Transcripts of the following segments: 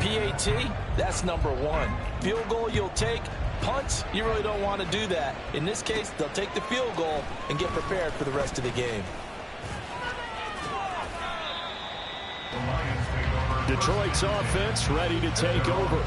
PAT, that's number one. Field goal you'll take. Punts, you really don't want to do that. In this case, they'll take the field goal and get prepared for the rest of the game. Detroit's offense ready to take over.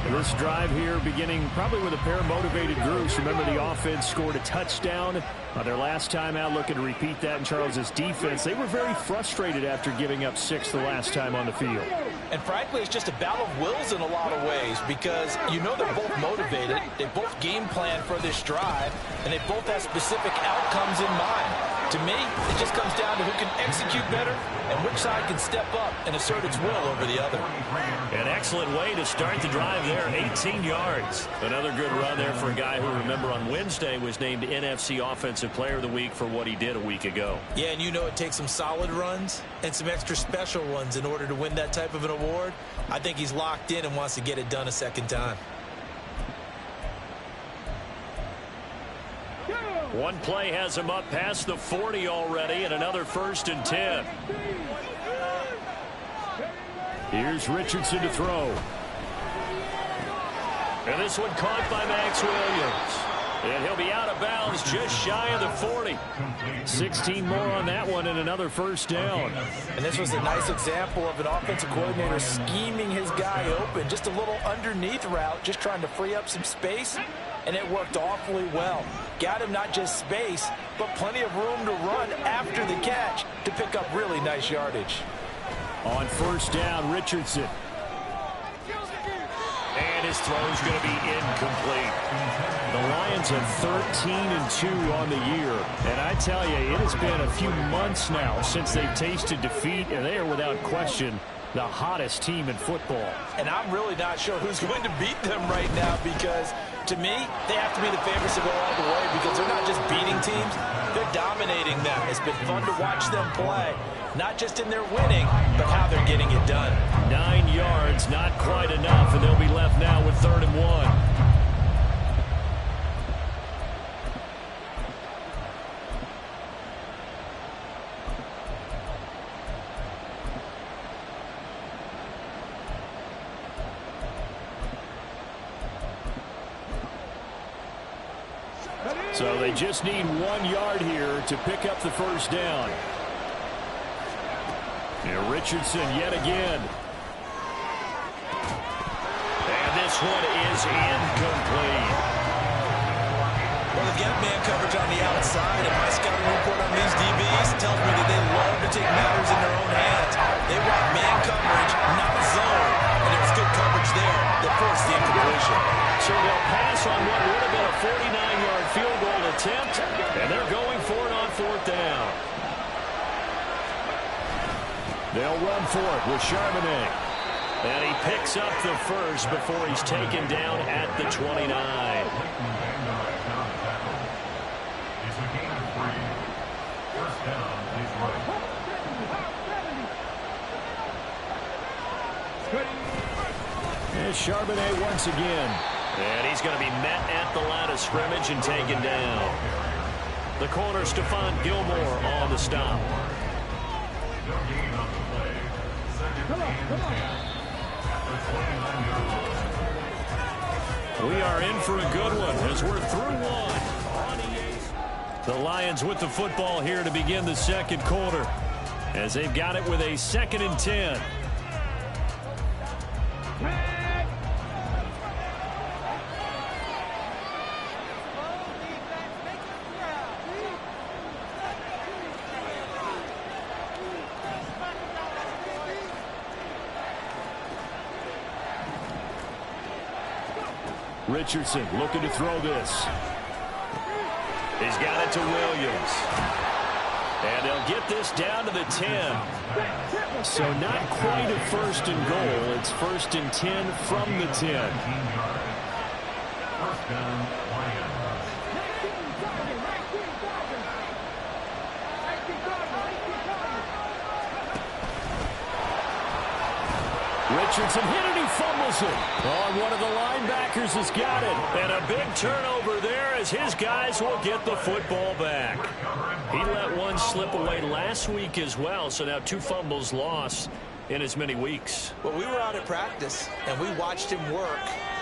This drive here beginning probably with a pair of motivated groups. Remember, the offense scored a touchdown their last time out. Looking to repeat that in Charles's defense. They were very frustrated after giving up 6 the last time on the field. And frankly, it's just a battle of wills in a lot of ways because you know they're both motivated. They both game plan for this drive, and they both have specific outcomes in mind. To me, it just comes down to who can execute better and which side can step up and assert its will over the other. An excellent way to start the drive there, 18 yards. Another good run there for a guy who, remember, on Wednesday was named NFC Offensive Player of the Week for what he did a week ago. Yeah, and you know it takes some solid runs and some extra special ones in order to win that type of an award. I think he's locked in and wants to get it done a second time. One play has him up past the 40 already, and another 1st and 10. Here's Richardson to throw. And this one caught by Max Williams. And he'll be out of bounds just shy of the 40. 16 more on that one and another 1st down. And this was a nice example of an offensive coordinator scheming his guy open. Just a little underneath route, just trying to free up some space. And it worked awfully well. Got him not just space, but plenty of room to run after the catch to pick up really nice yardage. On 1st down, Richardson. And his throw's going to be incomplete. The Lions have 13-2 on the year. And I tell you, it has been a few months now since they've tasted defeat, and they are without question the hottest team in football. And I'm really not sure who's going to beat them right now because, to me, they have to be the favorites to go all the way because they're not just beating teams, they're dominating them. It's been fun to watch them play, not just in their winning, but how they're getting it done. 9 yards, not quite enough, and they'll be left now with 3rd and 1. So they just need 1 yard here to pick up the 1st down. And Richardson yet again. And this one is incomplete. Well, they've got man coverage on the outside, and my scouting report on these DBs tells me that they love to take matters in their own hands. They want man coverage, not zone. And there was good coverage there that forced the incompletion. So they'll pass on what would have been a 49-yard field goal attempt, and they're going for it on 4th down. They'll run for it with Charbonnet. And he picks up the 1st before he's taken down at the 29. There's Charbonnet once again. And he's going to be met at the line of scrimmage and taken down. The corner, Stephon Gilmore, on the stop. We are in for a good one as we're through one. The Lions with the football here to begin the 2nd quarter as they've got it with a 2nd and 10. Richardson looking to throw this. He's got it to Williams. And they'll get this down to the 10. So not quite a 1st and goal. It's 1st and 10 from the 10. Richardson hit it, he fumbles it. Oh, one of the linebackers has got it. And a big turnover there as his guys will get the football back. He let one slip away last week as well, so now 2 fumbles lost. in as many weeks. Well, we were out at practice, and we watched him work.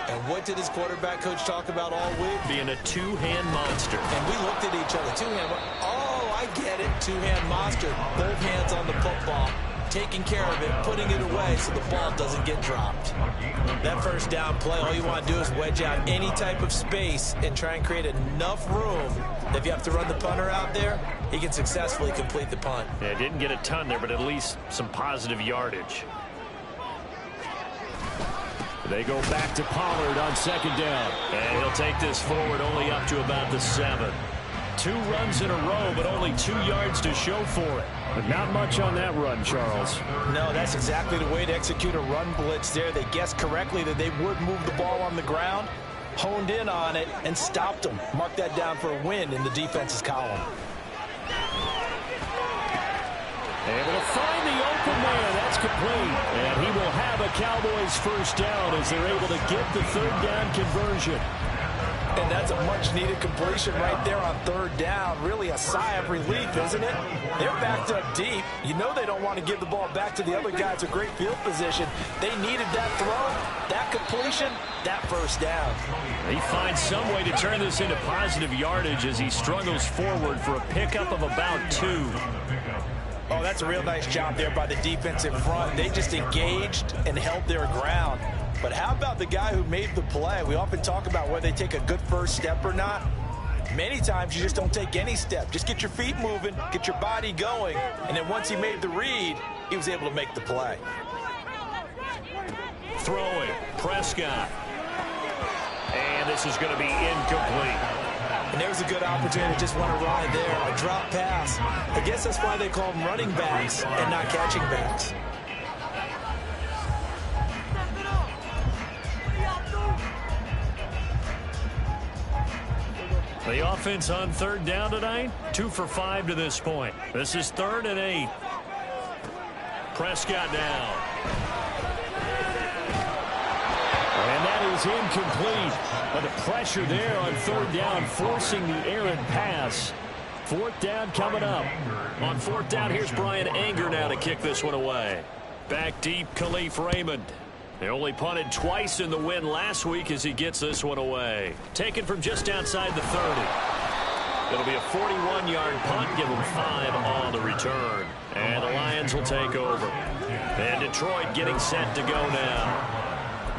And what did his quarterback coach talk about all week? Being a two-hand monster. And we looked at each other. Two-hand. Oh, I get it. Two-hand monster. Both hands on the football. Taking care of it, putting it away so the ball doesn't get dropped. That first down play, all you want to do is wedge out any type of space and try and create enough room that if you have to run the punter out there, he can successfully complete the punt. Yeah, didn't get a ton there, but at least some positive yardage. They go back to Pollard on second down. And he'll take this forward only up to about the 7. 2 runs in a row, but only 2 yards to show for it. But not much on that run, Charles. No, that's exactly the way to execute a run blitz there. They guessed correctly that they would move the ball on the ground, honed in on it, and stopped them. Mark that down for a win in the defense's column. Able to find the open man. That's complete. And he will have a Cowboys first down as they're able to get the third down conversion. And that's a much-needed completion right there on third down. Really a sigh of relief, isn't it? They're backed up deep. You know they don't want to give the ball back to the other guy. It's a great field position. They needed that throw, that completion, that first down. He finds some way to turn this into positive yardage as he struggles forward for a pickup of about 2. Oh, that's a real nice job there by the defensive front. They just engaged and held their ground. But how about the guy who made the play? We often talk about whether they take a good first step or not. Many times you just don't take any step. Just get your feet moving, get your body going, and then once he made the read, he was able to make the play. Throwing, Prescott. And this is going to be incomplete. And there's a good opportunity to just want to ride there. A drop pass. I guess that's why they call them running backs and not catching backs. The offense on third down tonight, 2 for 5 to this point. This is 3rd and 8. Prescott down. And that is incomplete. But the pressure there on third down, forcing the errant pass. 4th down coming up. On 4th down, here's Brian Anger now to kick this one away. Back deep, Khalif Raymond. They only punted twice in the win last week as he gets this one away. Taken from just outside the 30. It'll be a 41-yard punt. Give them 5 on the return. And the Lions will take over. And Detroit getting set to go now.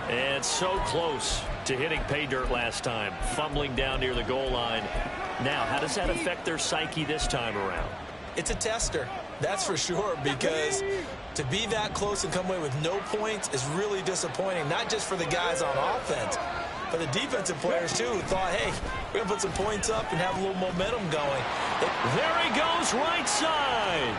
And so close to hitting pay dirt last time. Fumbling down near the goal line. Now, how does that affect their psyche this time around? It's a tester. That's for sure, because to be that close and come away with no points is really disappointing, not just for the guys on offense, but the defensive players, too, who thought, hey, we're going to put some points up and have a little momentum going. There he goes, right side.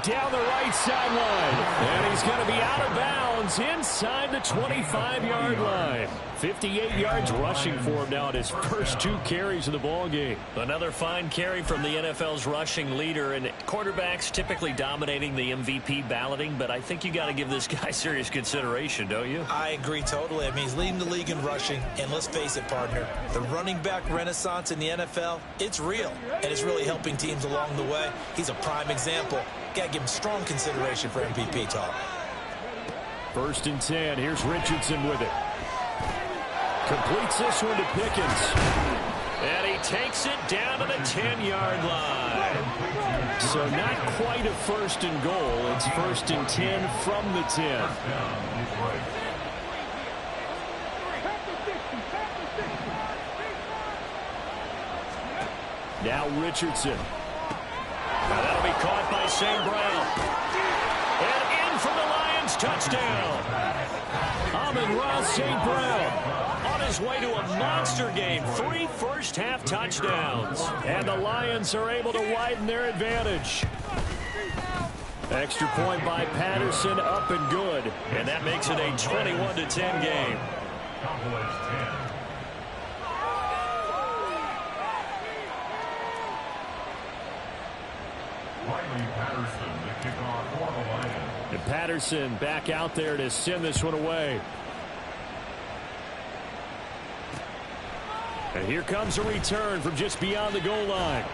Down the right sideline. And he's going to be out of bounds inside the 25-yard line. 58 yards rushing for him now at his first 2 carries of the ball game. Another fine carry from the NFL's rushing leader, and quarterbacks typically dominating the MVP balloting, but I think you got to give this guy serious consideration, don't you? I agree totally. I mean, he's leading the league in rushing, and let's face it, partner, the running back renaissance in the NFL, it's real, and it's really helping teams along the way. He's a prime example. Got to give him strong consideration for MVP talk. 1st and 10. Here's Richardson with it. Completes this one to Pickens. And he takes it down to the 10-yard line. So not quite a 1st and goal. It's 1st and 10 from the 10. Now Richardson. Now that'll be caught by St. Brown. And in for the Lions touchdown. Amon-Ra St. Brown. On his way to a monster game. 3 first-half touchdowns. And the Lions are able to widen their advantage. Extra point by Patterson, up and good. And that makes it a 21-10 game. And Patterson back out there to send this one away. And here comes a return from just beyond the goal line.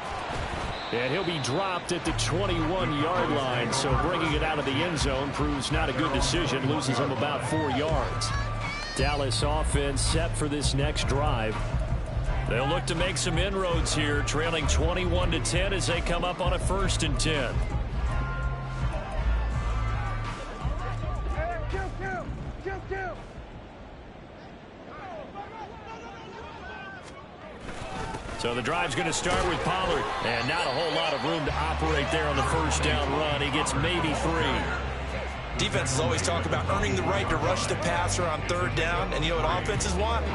And he'll be dropped at the 21-yard line, so bringing it out of the end zone proves not a good decision, loses him about 4 yards. Dallas offense set for this next drive. They'll look to make some inroads here, trailing 21-10 as they come up on a 1st and 10. So the drive's going to start with Pollard, and not a whole lot of room to operate there on the 1st down run. He gets maybe 3. Defenses always talk about earning the right to rush the passer on 3rd down, and you know what offenses want?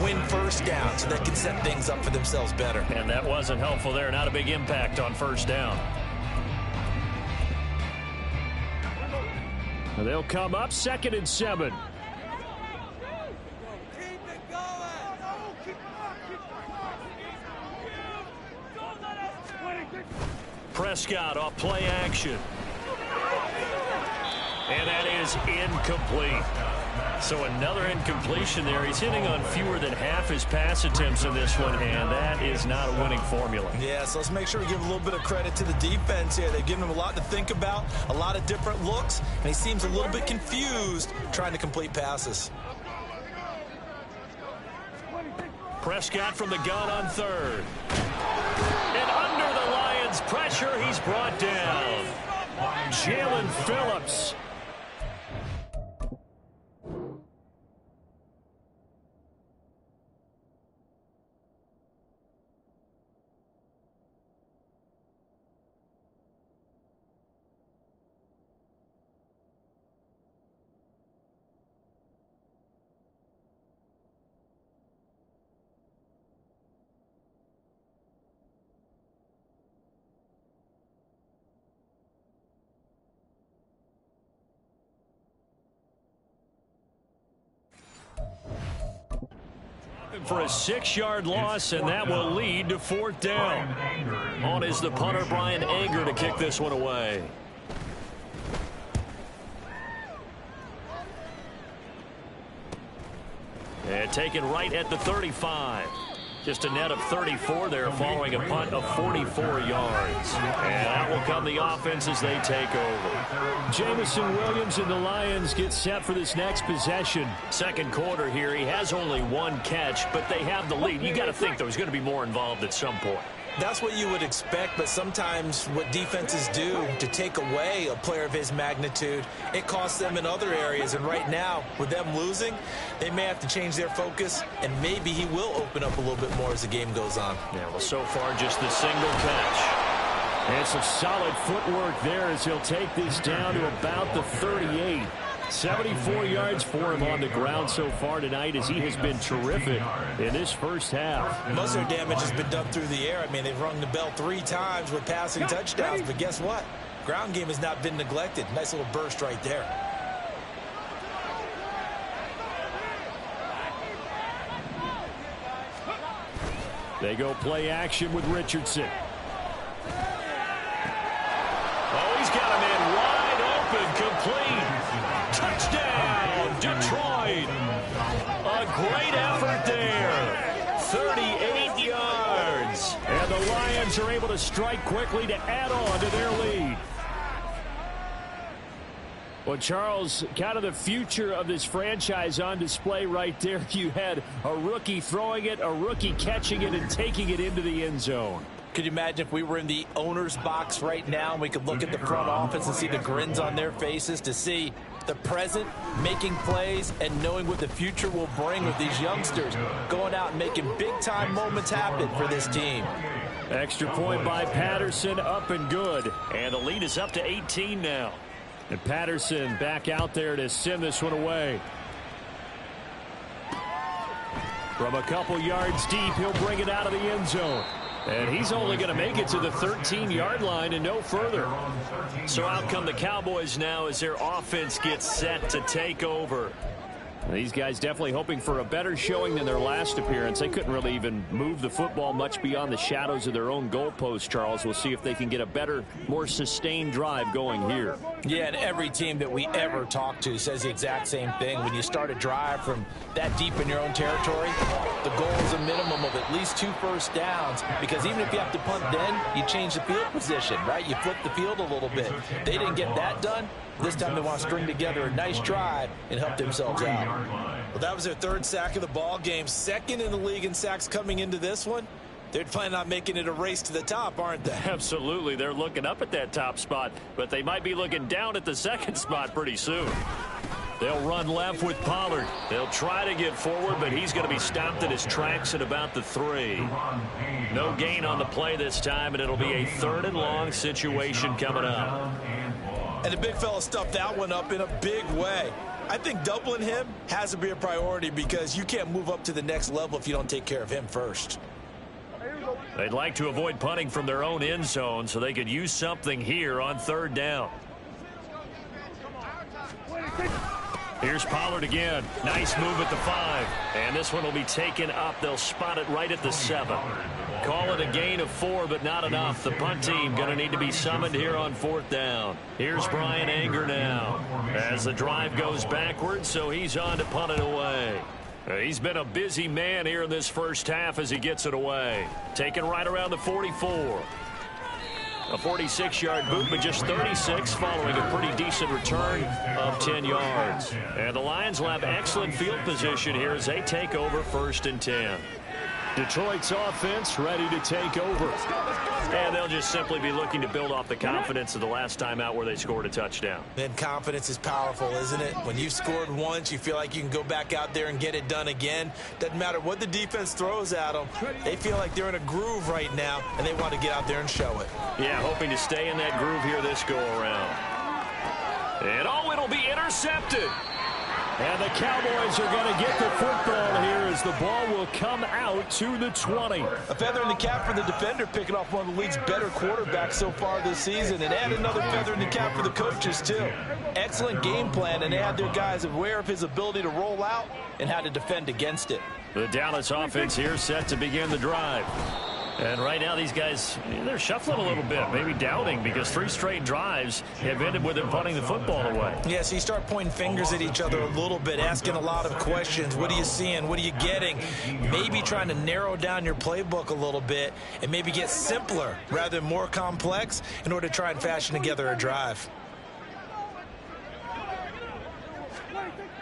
Win 1st down so they can set things up for themselves better. And that wasn't helpful there. Not a big impact on 1st down. They'll come up 2nd and 7. Prescott off play action. And that is incomplete. So another incompletion there. He's hitting on fewer than half his pass attempts in this one, and that is not a winning formula. Yeah, so let's make sure we give a little bit of credit to the defense here. They've given him a lot to think about, a lot of different looks, and he seems a little bit confused trying to complete passes. Prescott from the gun on 3rd. And under the Lions' pressure, he's brought down. Jalen Phillips. For a 6-yard loss, and that will lead to 4th down. On is the punter, Brian Anger, to kick this one away. And taken right at the 35. Just a net of 34 there following a punt of 44 yards. And out will come the offense as they take over. Jamison Williams and the Lions get set for this next possession. 2nd quarter here. He has only 1 catch, but they have the lead. You got to think there's going to be more involved at some point. That's what you would expect, but sometimes what defenses do to take away a player of his magnitude, it costs them in other areas. And right now, with them losing, they may have to change their focus, and maybe he will open up a little bit more as the game goes on. Yeah, well, so far, just the single catch. And some solid footwork there as he'll take this down to about the 38. 74 yards for him on the ground so far tonight as he has been terrific in this 1st half. Most of their damage has been done through the air. I mean, they've rung the bell 3 times with passing touchdowns, but guess what? Ground game has not been neglected. Nice little burst right there. They go play action with Richardson. Oh, he's got him in wide open, complete. Touchdown, Detroit. A great effort there. 38 yards. And the Lions are able to strike quickly to add on to their lead. Well, Charles, kind of the future of this franchise on display right there. You had a rookie throwing it, a rookie catching it, and taking it into the end zone. Could you imagine if we were in the owner's box right now and we could look at the front office and see the grins on their faces, to see the present making plays and knowing what the future will bring with these youngsters going out and making big-time moments happen for this team. Extra point by Patterson, up and good. And the lead is up to 18 now. And Patterson back out there to send this one away. From a couple yards deep, he'll bring it out of the end zone. And he's only going to make it to the 13-yard line and no further. So out come the Cowboys now as their offense gets set to take over. These guys definitely hoping for a better showing than their last appearance. They couldn't really even move the football much beyond the shadows of their own goalpost, Charles. We'll see if they can get a better, more sustained drive going here. Yeah, and every team that we ever talk to says the exact same thing. When you start a drive from that deep in your own territory, the goal is a minimum of at least 2 first downs, because even if you have to punt then, you change the field position, right? You flip the field a little bit. They didn't get that done. This time they want to string together a nice drive and help themselves out. Well, that was their 3rd sack of the ball game. 2nd in the league in sacks coming into this one. They're planning on making it a race to the top, aren't they? Absolutely. They're looking up at that top spot, but they might be looking down at the 2nd spot pretty soon. They'll run left with Pollard. They'll try to get forward, but he's going to be stopped in his tracks at about the 3. No gain on the play this time, and it'll be a 3rd and long situation coming up. And the big fella stuffed that one up in a big way. I think doubling him has to be a priority, because you can't move up to the next level if you don't take care of him first. They'd like to avoid punting from their own end zone so they could use something here on 3rd down. Here's Pollard again. Nice move at the 5. And this one will be taken up. They'll spot it right at the 7. Call it a gain of 4, but not enough. The punt team going to need to be summoned here on 4th down. Here's Bryan Anger now as the drive goes backwards, so he's on to punt it away. He's been a busy man here in this first half as he gets it away. Taken right around the 44. A 46-yard boot, but just 36 following a pretty decent return of 10 yards. And the Lions will have excellent field position here as they take over 1st and 10. Detroit's offense ready to take over. And they'll just simply be looking to build off the confidence of the last time out where they scored a touchdown. Then confidence is powerful, isn't it? When you've scored once, you feel like you can go back out there and get it done again. Doesn't matter what the defense throws at them. They feel like they're in a groove right now, and they want to get out there and show it. Yeah, hoping to stay in that groove here this go-around. And it'll be intercepted. And the Cowboys are going to get the football here as the ball will come out to the 20. A feather in the cap for the defender, picking off one of the league's better quarterbacks so far this season. And add another feather in the cap for the coaches, too. Excellent game plan, and they had their guys aware of his ability to roll out and how to defend against it. The Dallas offense here set to begin the drive. And right now these guys, they're shuffling a little bit, maybe doubting, because 3 straight drives have ended with them punting the football away. Yeah, so you start pointing fingers at each other a little bit, asking a lot of questions. What are you seeing? What are you getting? Maybe trying to narrow down your playbook a little bit and maybe get simpler rather than more complex in order to try and fashion together a drive.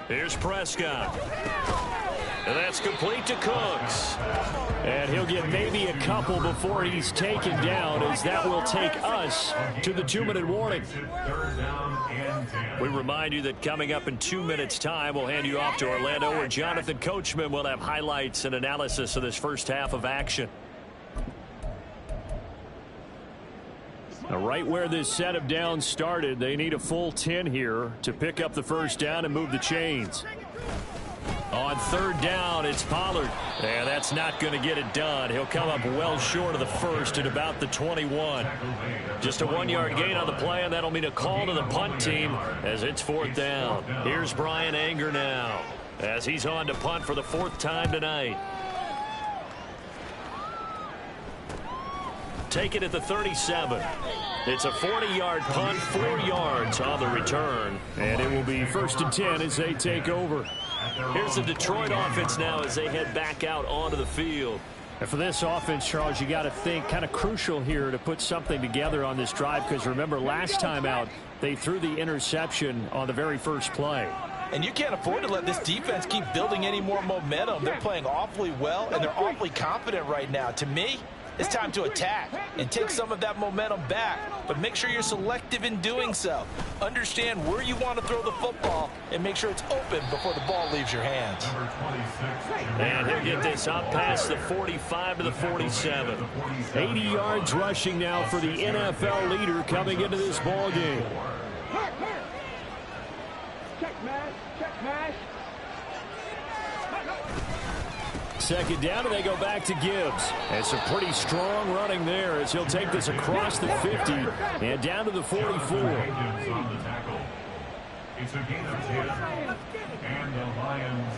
Here's Prescott. And that's complete to Cooks. And he'll get maybe a couple before he's taken down, as that will take us to the 2-minute warning. We remind you that coming up in 2 minutes' time, we'll hand you off to Orlando, where Jonathan Coachman will have highlights and analysis of this first half of action. Now, right where this set of downs started, they need a full 10 here to pick up the first down and move the chains. On 3rd down, it's Pollard. And that's not going to get it done. He'll come up well short of the first at about the 21. Just a 1-yard gain on the play, and that'll mean a call to the punt team as it's 4th down. Here's Bryan Anger now as he's on to punt for the 4th time tonight. Take it at the 37. It's a 40-yard punt, 4 yards on the return. And it will be 1st and 10 as they take over. Here's the Detroit offense now as they head back out onto the field. And for this offense, Charles, you got to think kind of crucial here to put something together on this drive, because remember last time out they threw the interception on the very first play. And you can't afford to let this defense keep building any more momentum. They're playing awfully well, and they're awfully confident right now. To me, it's time to attack and take some of that momentum back, but make sure you're selective in doing so. Understand where you want to throw the football and make sure it's open before the ball leaves your hands. And he'll get this up past the 45 to the 47. 80 yards rushing now for the NFL leader coming into this ball game. Check mash. 2nd down, and they go back to Gibbs. And some pretty strong running there as he'll take this across the 50 and down to the 44. It's a gain of 10. And the Lions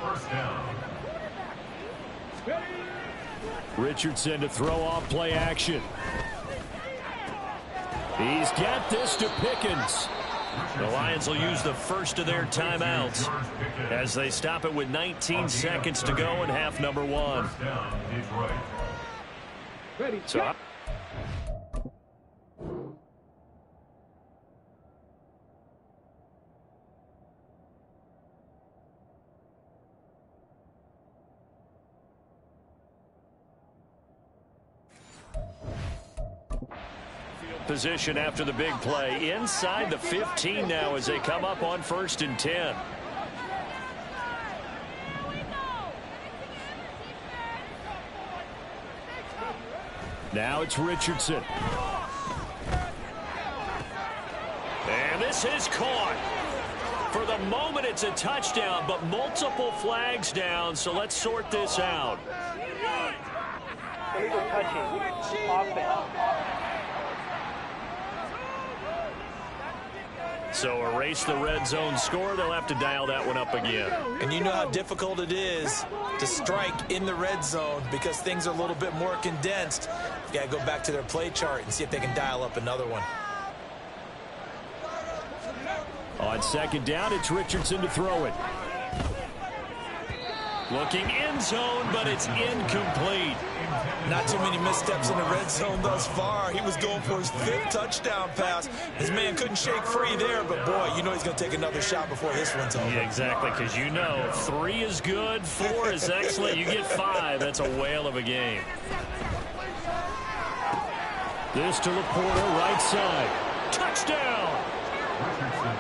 first down. Richardson to throw off play action. He's got this to Pickens. The Lions will use the first of their timeouts as they stop it with 19 seconds to go in half number one. So, position after the big play inside the 15 now as they come up on 1st and 10. now it's Richardson. And this is caught. For the moment, it's a touchdown, but multiple flags down, so let's sort this out. Illegal touching. Offense. So erase the red zone score. They'll have to dial that one up again. And you know how difficult it is to strike in the red zone because things are a little bit more condensed. You got to go back to their play chart and see if they can dial up another one. On 2nd down, it's Richardson to throw it. Looking end zone, but it's incomplete. Not too many missteps in the red zone thus far. He was going for his 5th touchdown pass. His man couldn't shake free there, but boy, you know he's going to take another shot before this one's over. Yeah, exactly, because you know 3 is good, 4 is excellent. You get 5. That's a whale of a game. This to Laporta, right side. Touchdown!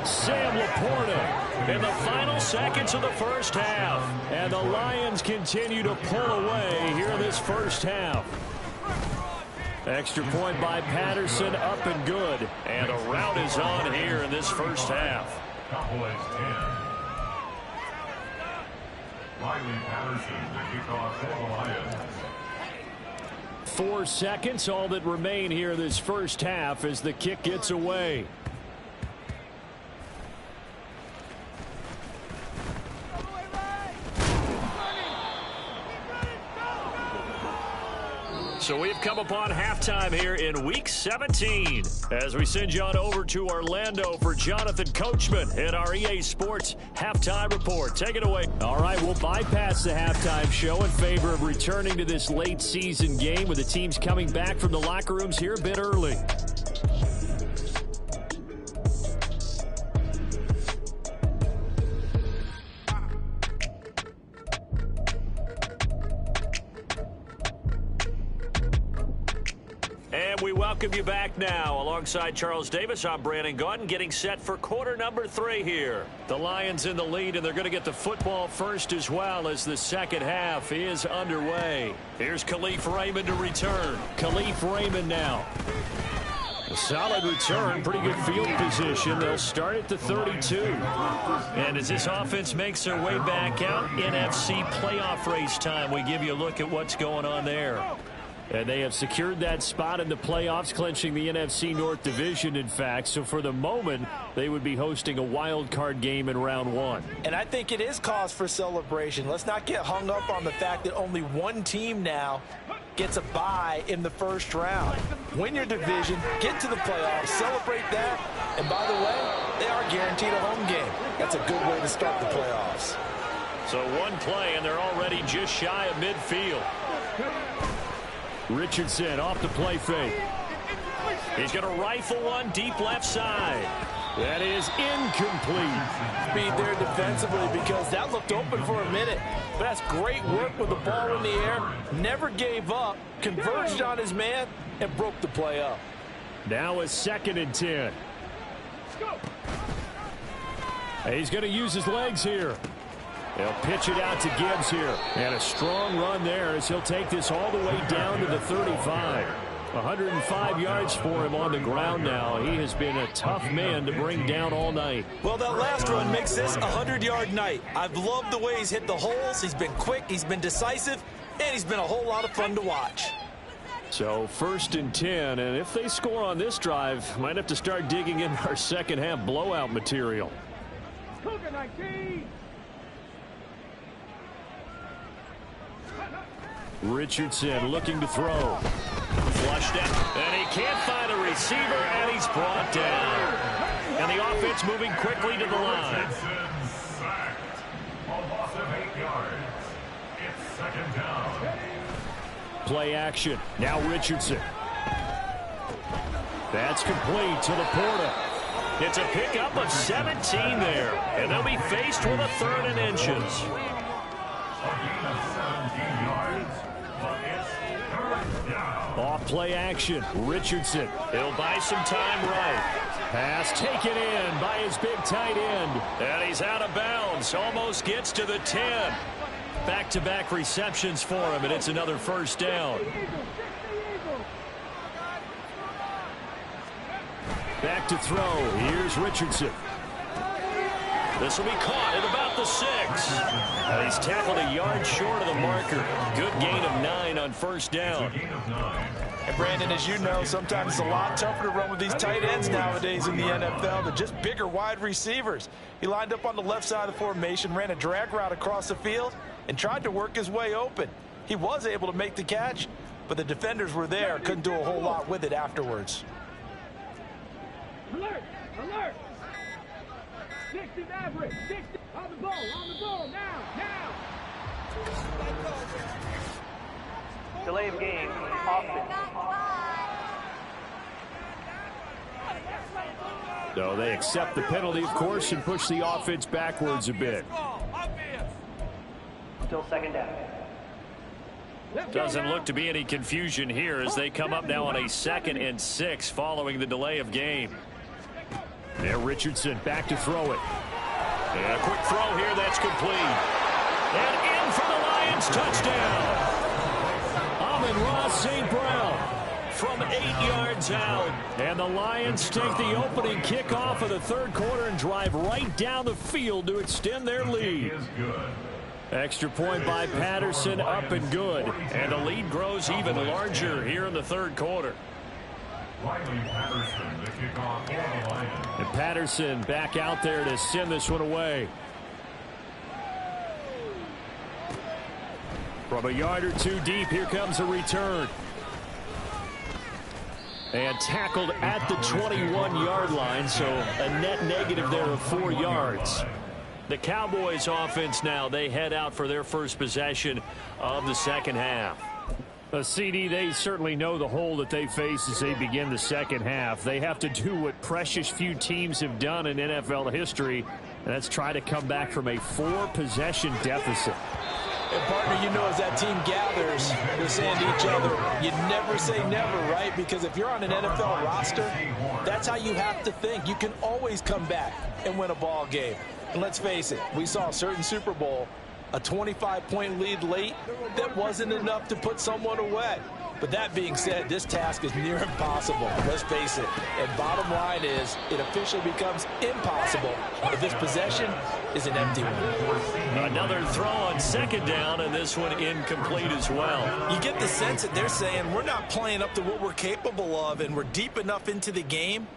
Sam Laporta in the final seconds of the first half. And the Lions continue to pull away here in this first half. Extra point by Patterson, up and good. And a rout is on here in this first half. Cowboys 10. Riley Patterson to kick off for the Lions. 4 seconds, all that remain here in this first half as the kick gets away. So we've come upon halftime here in Week 17 as we send you on over to Orlando for Jonathan Coachman in our EA Sports Halftime Report. Take it away. All right, we'll bypass the halftime show in favor of returning to this late season game with the teams coming back from the locker rooms here a bit early. We welcome you back now. Alongside Charles Davis, I'm Brandon Gaudin, getting set for quarter number 3 here. The Lions in the lead, and they're going to get the football first as well as the second half is underway. Here's Khalif Raymond to return. Khalif Raymond now. A solid return, pretty good field position. They'll start at the 32. And as this offense makes their way back out, NFC playoff race time, we give you a look at what's going on there. And they have secured that spot in the playoffs, clinching the NFC North Division, in fact. So for the moment, they would be hosting a wild card game in round 1. And I think it is cause for celebration. Let's not get hung up on the fact that only one team now gets a bye in the first round. Win your division, get to the playoffs, celebrate that. And by the way, they are guaranteed a home game. That's a good way to start the playoffs. So one play, and they're already just shy of midfield. Richardson off the play fake. He's going to rifle one deep left side. That is incomplete. Speed there defensively because that looked open for a minute. But that's great work with the ball in the air. Never gave up, converged on his man, and broke the play up. Now a 2nd and 10. He's going to use his legs here. They'll pitch it out to Gibbs here. And a strong run there as he'll take this all the way down to the 35. 105 yards for him on the ground now. He has been a tough man to bring down all night. Well, that last run makes this a 100-yard night. I've loved the way he's hit the holes. He's been quick, he's been decisive, and he's been a whole lot of fun to watch. So 1st and 10, and if they score on this drive, might have to start digging in our second half blowout material. Cougar 19. Richardson looking to throw. Flushed out, and he can't find a receiver, and he's brought down. And the offense moving quickly to the line. Sacked. A loss of 8 yards. It's second down. Play action. Now Richardson. That's complete to Laporta. It's a pickup of 17 there, and they'll be faced with a 3rd and inches. A gain of 17 yards. But it's third down. Off play action. Richardson. He'll buy some time right. Pass taken in by his big tight end. And he's out of bounds. Almost gets to the 10. Back-to-back receptions for him, and it's another first down. Back to throw. Here's Richardson. This will be caught at about the 6. And he's tackled a yard short of the marker. Good gain of 9 on first down. Gain of 9. And Brandon, as you know, sometimes it's a lot tougher to run with these tight ends nowadays in the NFL. They're just bigger wide receivers. He lined up on the left side of the formation, ran a drag route across the field, and tried to work his way open. He was able to make the catch, but the defenders were there, couldn't do a whole lot with it afterwards. Alert! Alert! 60 average. 60 on the ball, now! Delay of game, offense. So they accept the penalty, of course, and push the offense backwards a bit. Still second down. Doesn't look to be any confusion here as they come up now on a 2nd and 6 following the delay of game. There, Richardson back to throw it. And a quick throw here that's complete. And in for the Lions, touchdown. Amon-Ra St. Brown. From 8 yards out. And the Lions take the opening kickoff of the 3rd quarter and drive right down the field to extend their lead. Is good. Extra point by Patterson, up and good. And the lead grows even larger here in the 3rd quarter. Riley Patterson, the kickoff for the Lions. And Patterson back out there to send this one away. From a yard or 2 deep, here comes a return. And tackled at the 21-yard line, so a net negative there of 4 yards. The Cowboys offense now, they head out for their first possession of the 2nd half. CD, they certainly know the hole that they face as they begin the 2nd half. They have to do what precious few teams have done in NFL history, and that's try to come back from a 4-possession deficit. And partner, you know, as that team gathers, they're saying to each other, you never say never, right? Because if you're on an NFL roster, that's how you have to think. You can always come back and win a ball game. And let's face it, we saw a certain Super Bowl, a 25-point lead late, that wasn't enough to put someone away. But that being said, this task is near impossible. Let's face it. And bottom line is, it officially becomes impossible if this possession is an empty one. Another throw on 2nd down, and this one incomplete as well. You get the sense that they're saying we're not playing up to what we're capable of, and we're deep enough into the game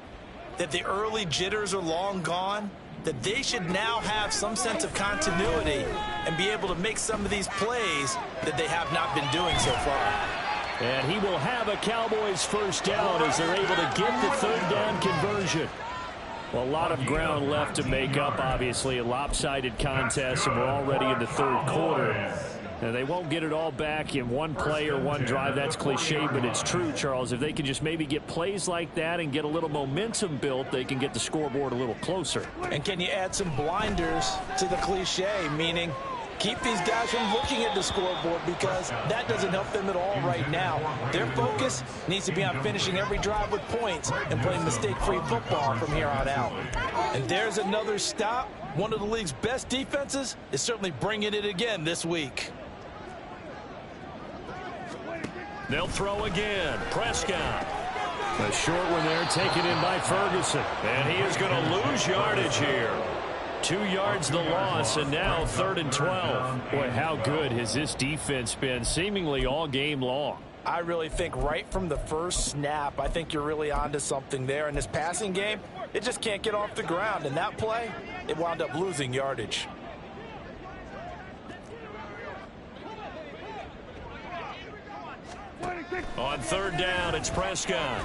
that the early jitters are long gone, that they should now have some sense of continuity and be able to make some of these plays that they have not been doing so far. And he will have a Cowboys first down as they're able to get the 3rd down conversion. Well, a lot of ground left to make up, obviously, a lopsided contest, and we're already in the 3rd quarter. And they won't get it all back in one play or one drive. That's cliche, but it's true, Charles. If they can just maybe get plays like that and get a little momentum built, they can get the scoreboard a little closer. And can you add some blinders to the cliche, meaning keep these guys from looking at the scoreboard, because that doesn't help them at all right now. Their focus needs to be on finishing every drive with points and playing mistake-free football from here on out. And there's another stop. One of the league's best defenses is certainly bringing it again this week. They'll throw again. Prescott. A short one there taken in by Ferguson. And he is going to lose yardage here. 2 yards the loss, and now 3rd and 12. Boy, how good has this defense been seemingly all game long? I really think right from the first snap, I think you're really onto something there. In this passing game, it just can't get off the ground. And that play, it wound up losing yardage. On third down, it's Prescott.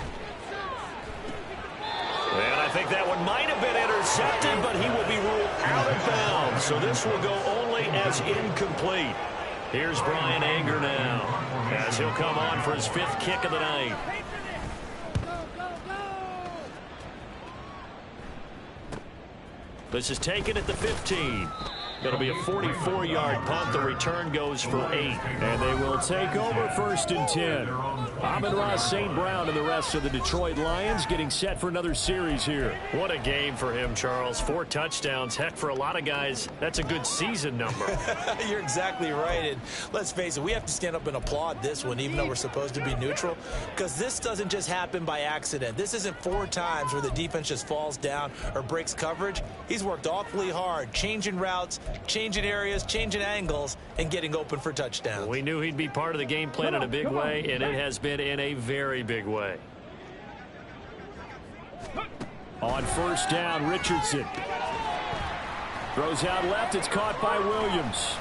And I think that one might have been intercepted, but he will be ruled out of bounds. So this will go only as incomplete. Here's Brian Anger now, as he'll come on for his 5th kick of the night. This is taken at the 15. It'll be a 44-yard punt. The return goes for 8. And they will take over 1st and 10. Amon-Ra St. Brown and the rest of the Detroit Lions getting set for another series here. What a game for him, Charles. 4 touchdowns. Heck, for a lot of guys, that's a good season number. You're exactly right. And let's face it, we have to stand up and applaud this one, even though we're supposed to be neutral, because this doesn't just happen by accident. This isn't 4 times where the defense just falls down or breaks coverage. He's worked awfully hard, changing routes, changing areas, changing angles, and getting open for touchdowns. We knew he'd be part of the game plan in a big way, and it has been in a very big way. On 1st down, Richardson throws out left. It's caught by Williams.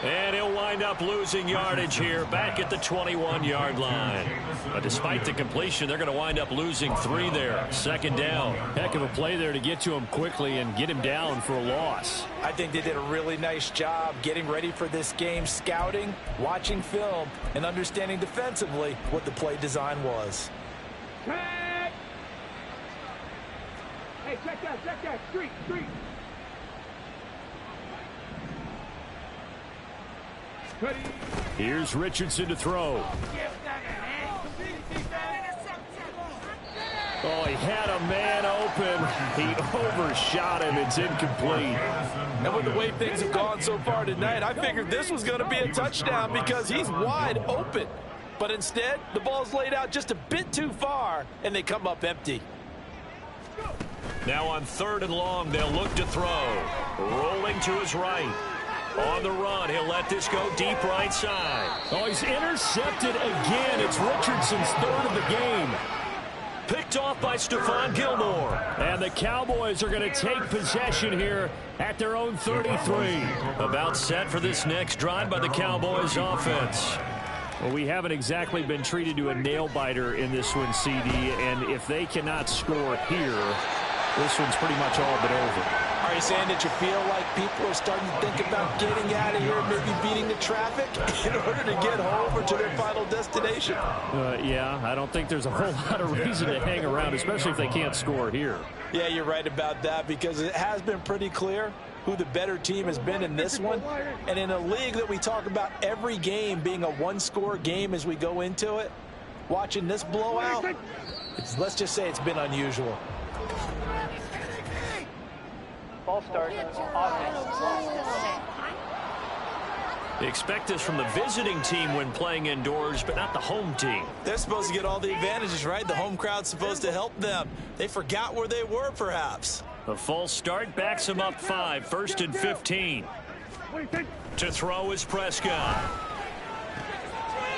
And he'll wind up losing yardage here back at the 21-yard line. But despite the completion, they're going to wind up losing 3 there. 2nd down. Heck of a play there to get to him quickly and get him down for a loss. I think they did a really nice job getting ready for this game, scouting, watching film, and understanding defensively what the play design was. Check! Hey, check that. Street. Here's Richardson to throw. Oh, he had a man open. He overshot him. It's incomplete. And with the way things have gone so far tonight, I figured this was going to be a touchdown because he's wide open. But instead, the ball's laid out just a bit too far, and they come up empty. Now on 3rd and long, they'll look to throw. Rolling to his right. On the run, he'll let this go deep right side. Oh, he's intercepted again. It's Richardson's 3rd of the game. Picked off by Stephon Gilmore. And the Cowboys are going to take possession here at their own 33. About set for this next drive by the Cowboys offense. Well, we haven't exactly been treated to a nail-biter in this one, CD, and if they cannot score here, this one's pretty much all but over. Are you saying that you feel like people are starting to think about getting out of here, maybe beating the traffic in order to get home or to their final destination? Yeah, I don't think there's a whole lot of reason to hang around, especially if they can't score here. Yeah, you're right about that because it has been pretty clear who the better team has been in this one. And in a league that we talk about every game being a one-score game as we go into it, watching this blowout, let's just say it's been unusual. Ball start. Offense. Expect this from the visiting team when playing indoors, but not the home team. They're supposed to get all the advantages, right? The home crowd's supposed to help them. They forgot where they were, perhaps. A false start backs him up 5. 1st and 15. To throw is Prescott.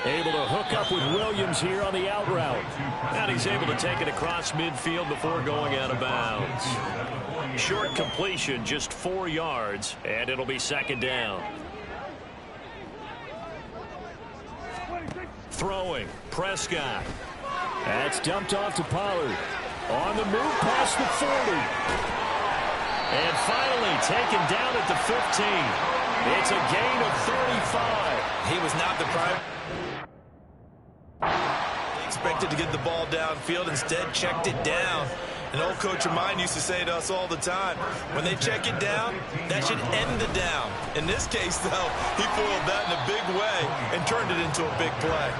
Able to hook up with Williams here on the out route. And he's able to take it across midfield before going out of bounds. Short completion, just 4 yards, and it'll be 2nd down. Throwing, Prescott. That's dumped off to Pollard. On the move past the 40. And finally taken down at the 15. It's a gain of 35. He was not the prime. Expected to get the ball downfield, instead checked it down. An old coach of mine used to say to us all the time, when they check it down, that should end the down. In this case, though, he foiled that in a big way and turned it into a big play.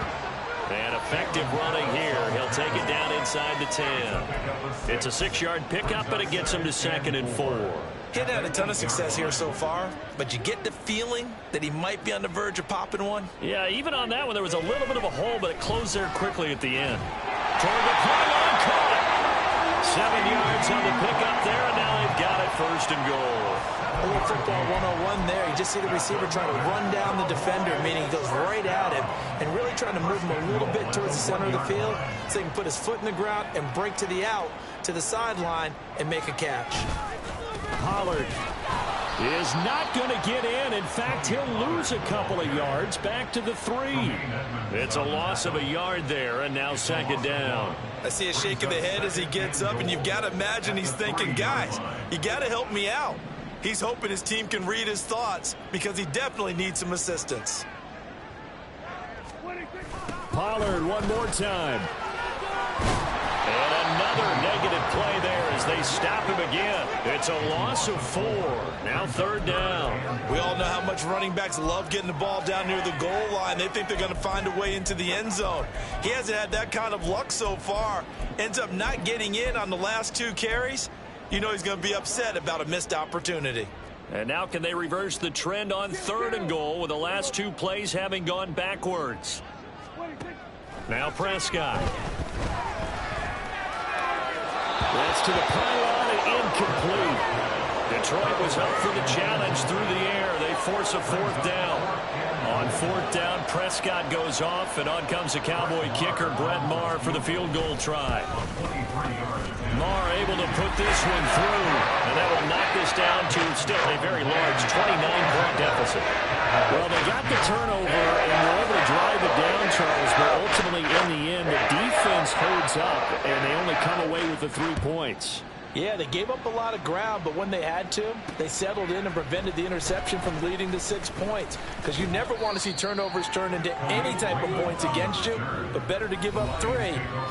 And effective running here. He'll take it down inside the 10. It's a 6-yard pickup, but it gets him to 2nd and 4. He hadn't had a ton of success here so far, but you get the feeling that he might be on the verge of popping one. Yeah, even on that one, there was a little bit of a hole, but it closed there quickly at the end. Toward the pylon, caught. 7 yards on the pickup there, and now they've got it 1st and goal. A little football 101 there. You just see the receiver trying to run down the defender, meaning he goes right at him and really trying to move him a little bit towards the center of the field so he can put his foot in the ground and break to the out, to the sideline, and make a catch. Pollard is not going to get in. In fact, he'll lose a couple of yards back to the 3. It's a loss of a yard there, and now second down. I see a shake of the head as he gets up, and you've got to imagine he's thinking, guys, you got to help me out. He's hoping his team can read his thoughts because he definitely needs some assistance. Pollard one more time. And another negative play there as they stop him again. It's a loss of 4. Now third down. We all know how much running backs love getting the ball down near the goal line. They think they're going to find a way into the end zone. He hasn't had that kind of luck so far. Ends up not getting in on the last 2 carries. You know he's going to be upset about a missed opportunity. And now can they reverse the trend on 3rd and goal with the last 2 plays having gone backwards? Now Prescott. That's to the pylon and incomplete. Detroit was up for the challenge through the air. They force a 4th down. On 4th down, Prescott goes off, and on comes the Cowboy kicker, Brett Maher, for the field goal try. Maher able to put this one through, and that will knock this down to still a very large 29-point deficit. Well, they got the turnover, and were able to drive it down, Charles, but ultimately in the end, the defense holds up, and they only come away with the 3 points. Yeah, they gave up a lot of ground, but when they had to, they settled in and prevented the interception from leading to 6 points. Because you never want to see turnovers turn into any type of points against you, but better to give up 3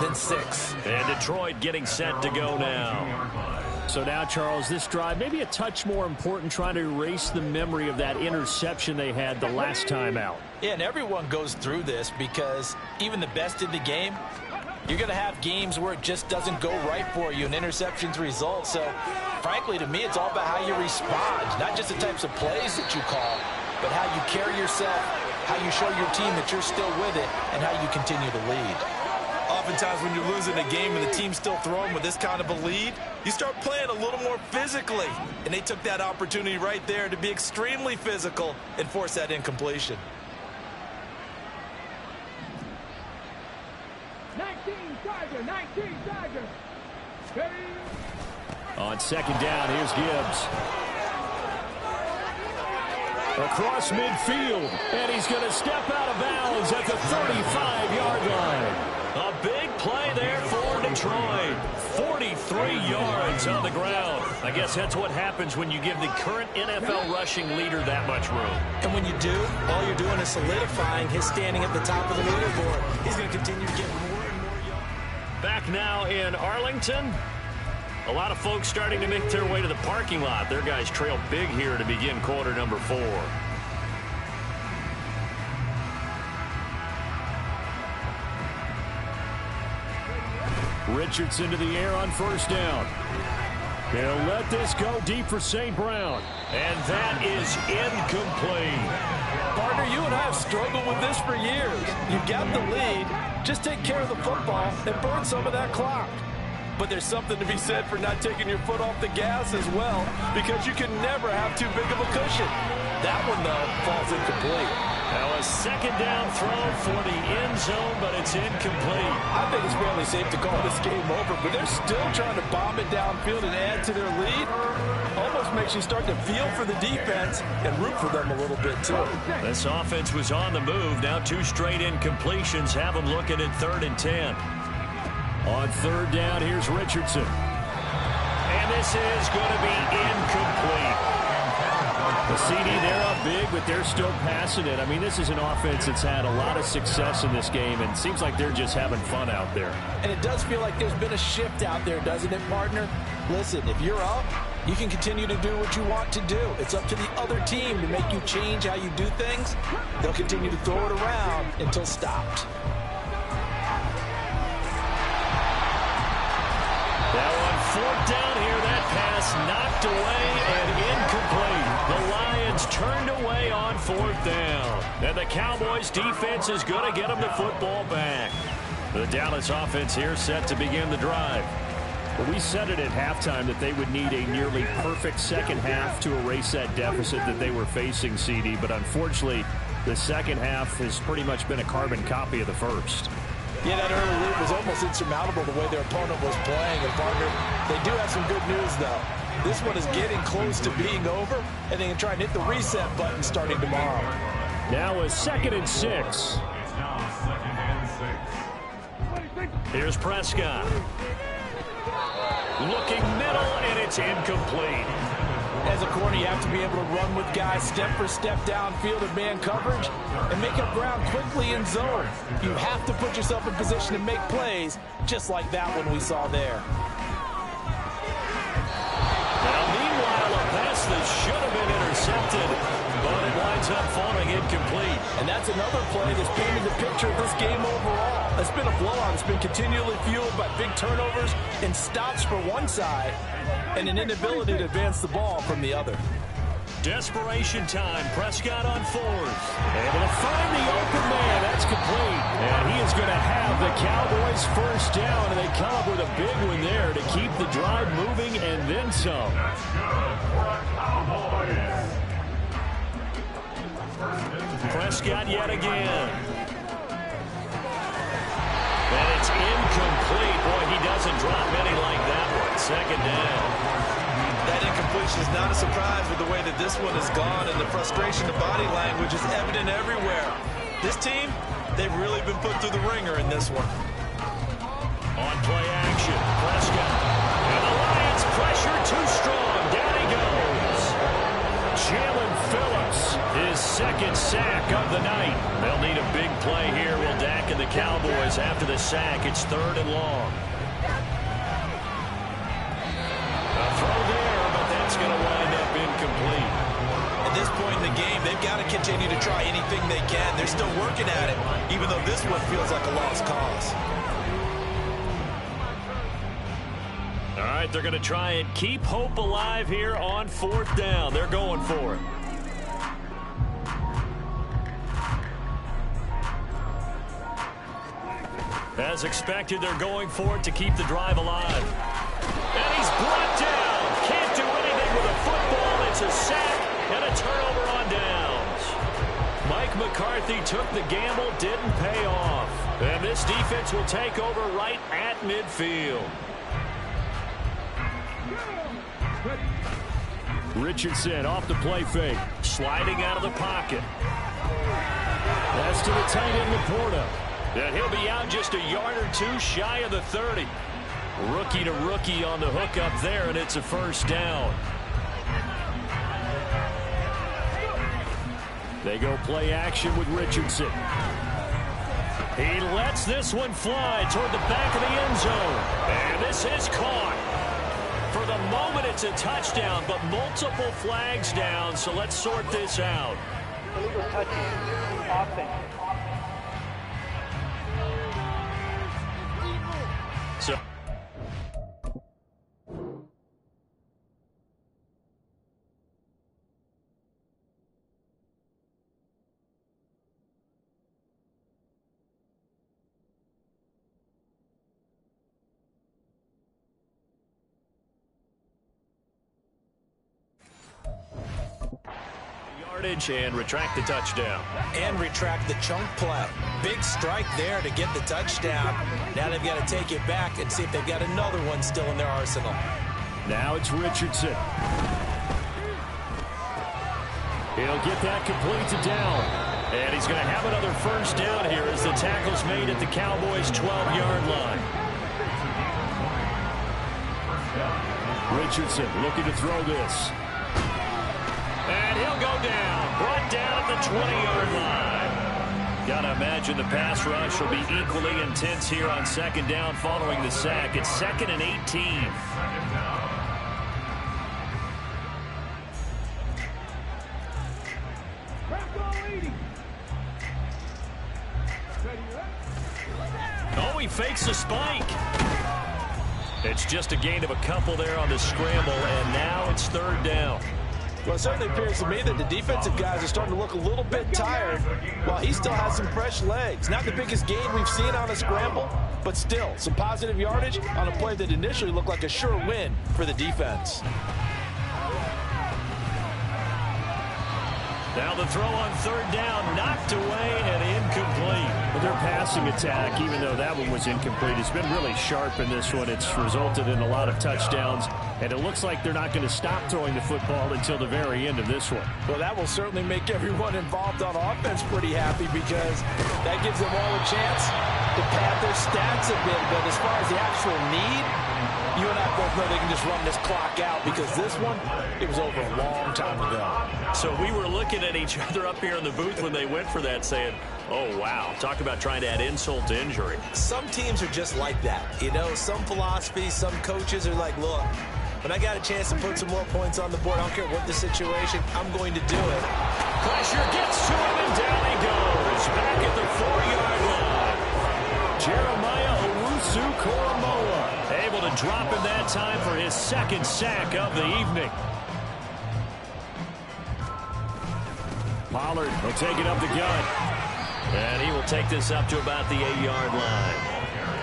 than 6. And Detroit getting set to go now. So now, Charles, this drive maybe a touch more important, trying to erase the memory of that interception they had the last time out. Yeah, and everyone goes through this because even the best in the game, you're going to have games where it just doesn't go right for you and interceptions result. So, frankly, to me, it's all about how you respond, not just the types of plays that you call, but how you carry yourself, how you show your team that you're still with it, and how you continue to lead. Oftentimes when you're losing a game and the team's still throwing with this kind of a lead, you start playing a little more physically. And they took that opportunity right there to be extremely physical and force that incompletion. 19 Charger. Ready? On 2nd down, here's Gibbs. Across midfield, and he's going to step out of bounds at the 35-yard line. A big play there for Detroit. 43 yards on the ground. I guess that's what happens when you give the current NFL rushing leader that much room. And when you do, all you're doing is solidifying his standing at the top of the leaderboard. He's going to continue to get more and more yards. Back now in Arlington. A lot of folks starting to make their way to the parking lot. Their guys trail big here to begin quarter number 4. Richardson to the air on 1st down. They'll let this go deep for St. Brown. And that is incomplete. Partner, you and I have struggled with this for years. You've got the lead. Just take care of the football and burn some of that clock. But there's something to be said for not taking your foot off the gas as well, because you can never have too big of a cushion. That one, though, falls incomplete. Now a 2nd down throw for the end zone, but it's incomplete. I think it's fairly safe to call this game over, but they're still trying to bomb it downfield and add to their lead. Almost makes you start to feel for the defense and root for them a little bit, too. This offense was on the move. Now 2 straight incompletions have them looking at 3rd and 10. On 3rd down, here's Richardson. And this is going to be incomplete. The CD, they're up big, but they're still passing it. I mean, this is an offense that's had a lot of success in this game, and it seems like they're just having fun out there. And it does feel like there's been a shift out there, doesn't it, partner? Listen, if you're up, you can continue to do what you want to do. It's up to the other team to make you change how you do things. They'll continue to throw it around until stopped. Now on 4th down here, that pass knocked away and incomplete. The Lions turned away on 4th down. And the Cowboys defense is going to get them the football back. The Dallas offense here set to begin the drive. Well, we said it at halftime that they would need a nearly perfect second half to erase that deficit that they were facing, CD. But unfortunately, the second half has pretty much been a carbon copy of the first. Yeah, that early lead was almost insurmountable the way their opponent was playing. And, partner, they do have some good news, though. This one is getting close to being over, and they can try and hit the reset button starting tomorrow. Now a 2nd and 6. It's now 2nd and 6. Here's Prescott. Looking middle, and it's incomplete. As a corner, you have to be able to run with guys step for step downfield in man coverage and make up ground quickly in zone. You have to put yourself in position to make plays, just like that one we saw there. Now, meanwhile, a pass that should have been intercepted, but it winds up falling incomplete. And that's another play that's painted the picture of this game overall. It's been a blowout. It's been continually fueled by big turnovers and stops for one side and an inability to advance the ball from the other. Desperation time. Prescott on 4th. Able to find the open man. That's complete. And he is going to have the Cowboys first down, and they come up with a big one there to keep the drive moving and then some. That's good for a Cowboys. Prescott yet again. And it's incomplete. Boy, he doesn't drop many like that one. 2nd down. That incompletion is not a surprise with the way that this one has gone, and the frustration, the body language is evident everywhere. This team, they've really been put through the ringer in this one. On play action, Prescott. And the Lions pressure too strong. Down he goes. Jalen Phillips, His 2nd sack of the night. They'll need a big play here. Will Dak and the Cowboys after the sack. It's 3rd and long. A throw there, but that's going to wind up incomplete. At this point in the game, they've got to continue to try anything they can. They're still working at it, even though this one feels like a lost cause. All right, they're going to try and keep hope alive here on 4th down. They're going for it. As expected, they're going for it to keep the drive alive. And he's brought down. Can't do anything with a football. It's a sack and a turnover on downs. Mike McCarthy took the gamble, didn't pay off. And this defense will take over right at midfield. Richardson off the play fake. Sliding out of the pocket. That's to the tight end, Laporta. And he'll be out just a yard or two shy of the 30. Rookie to rookie on the hook up there, and it's a 1st down. They go play action with Richardson. He lets this one fly toward the back of the end zone. And this is caught. For the moment, it's a touchdown, but multiple flags down, so let's sort this out. Illegal touches. Offense. So and retract the touchdown. And retract the chunk play. Big strike there to get the touchdown. Now they've got to take it back and see if they've got another one still in their arsenal. Now it's Richardson. He'll get that complete to down. And he's going to have another 1st down here as the tackle's made at the Cowboys' 12-yard line. Richardson looking to throw this. And he'll go down. Brought down at the 20-yard line. Got to imagine the pass rush will be equally intense here on 2nd down following the sack. It's 2nd and 18. Oh, he fakes a spike. It's just a gain of a couple there on the scramble, and now it's 3rd down. Well, it certainly appears to me that the defensive guys are starting to look a little bit tired while he still has some fresh legs. Not the biggest gain we've seen on a scramble, but still some positive yardage on a play that initially looked like a sure win for the defense. Now the throw on third down, knocked away and incomplete. Their passing attack, even though that one was incomplete, has been really sharp in this one. It's resulted in a lot of touchdowns, and it looks like they're not going to stop throwing the football until the very end of this one. Well, that will certainly make everyone involved on offense pretty happy because that gives them all a chance to pad their stats a bit. But as far as the actual need, you and I both know they can just run this clock out because this one, it was over a long time ago. So we were looking at each other up here in the booth when they went for that saying, oh, wow, talk about trying to add insult to injury. Some teams are just like that. You know, some philosophies, some coaches are like, look, when I got a chance to put some more points on the board, I don't care what the situation, I'm going to do it. Pressure gets to him, and down he goes. Back at the 4-yard line. Jeremiah Owusu-Koramoah able to drop him that time for his second sack of the evening. Pollard will take it up the gut. And he will take this up to about the 8-yard line.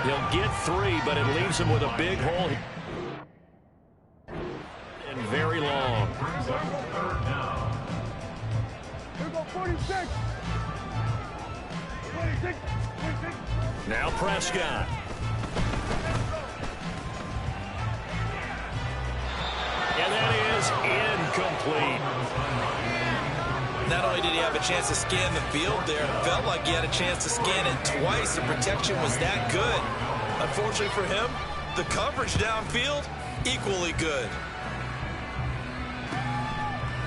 He'll get 3, but it leaves him with a big hole. And very long. Here go 46. 26. Now Prescott. And that is incomplete. Not only did he have a chance to scan the field there, it felt like he had a chance to scan it twice. The protection was that good. Unfortunately for him, the coverage downfield, equally good.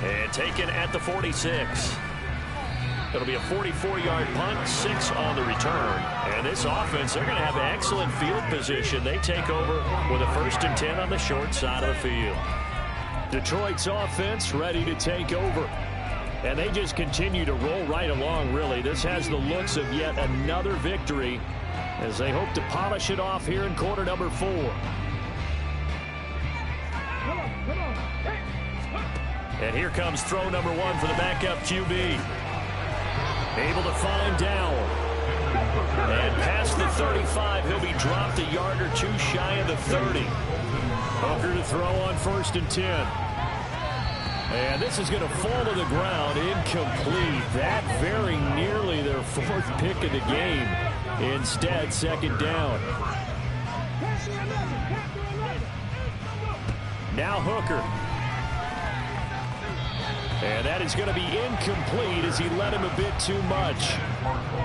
And taken at the 46. It'll be a 44-yard punt, 6 on the return. And this offense, they're going to have excellent field position. They take over with a 1st and 10 on the short side of the field. Detroit's offense ready to take over. And they just continue to roll right along, really. This has the looks of yet another victory as they hope to polish it off here in quarter number 4. And here comes throw number 1 for the backup QB. Able to find Dowell. And past the 35, he'll be dropped a yard or 2 shy of the 30. Hooker to throw on 1st and 10. And this is going to fall to the ground, incomplete. That very nearly their 4th pick of the game. Instead, 2nd down. Now Hooker. And that is going to be incomplete as he led him a bit too much.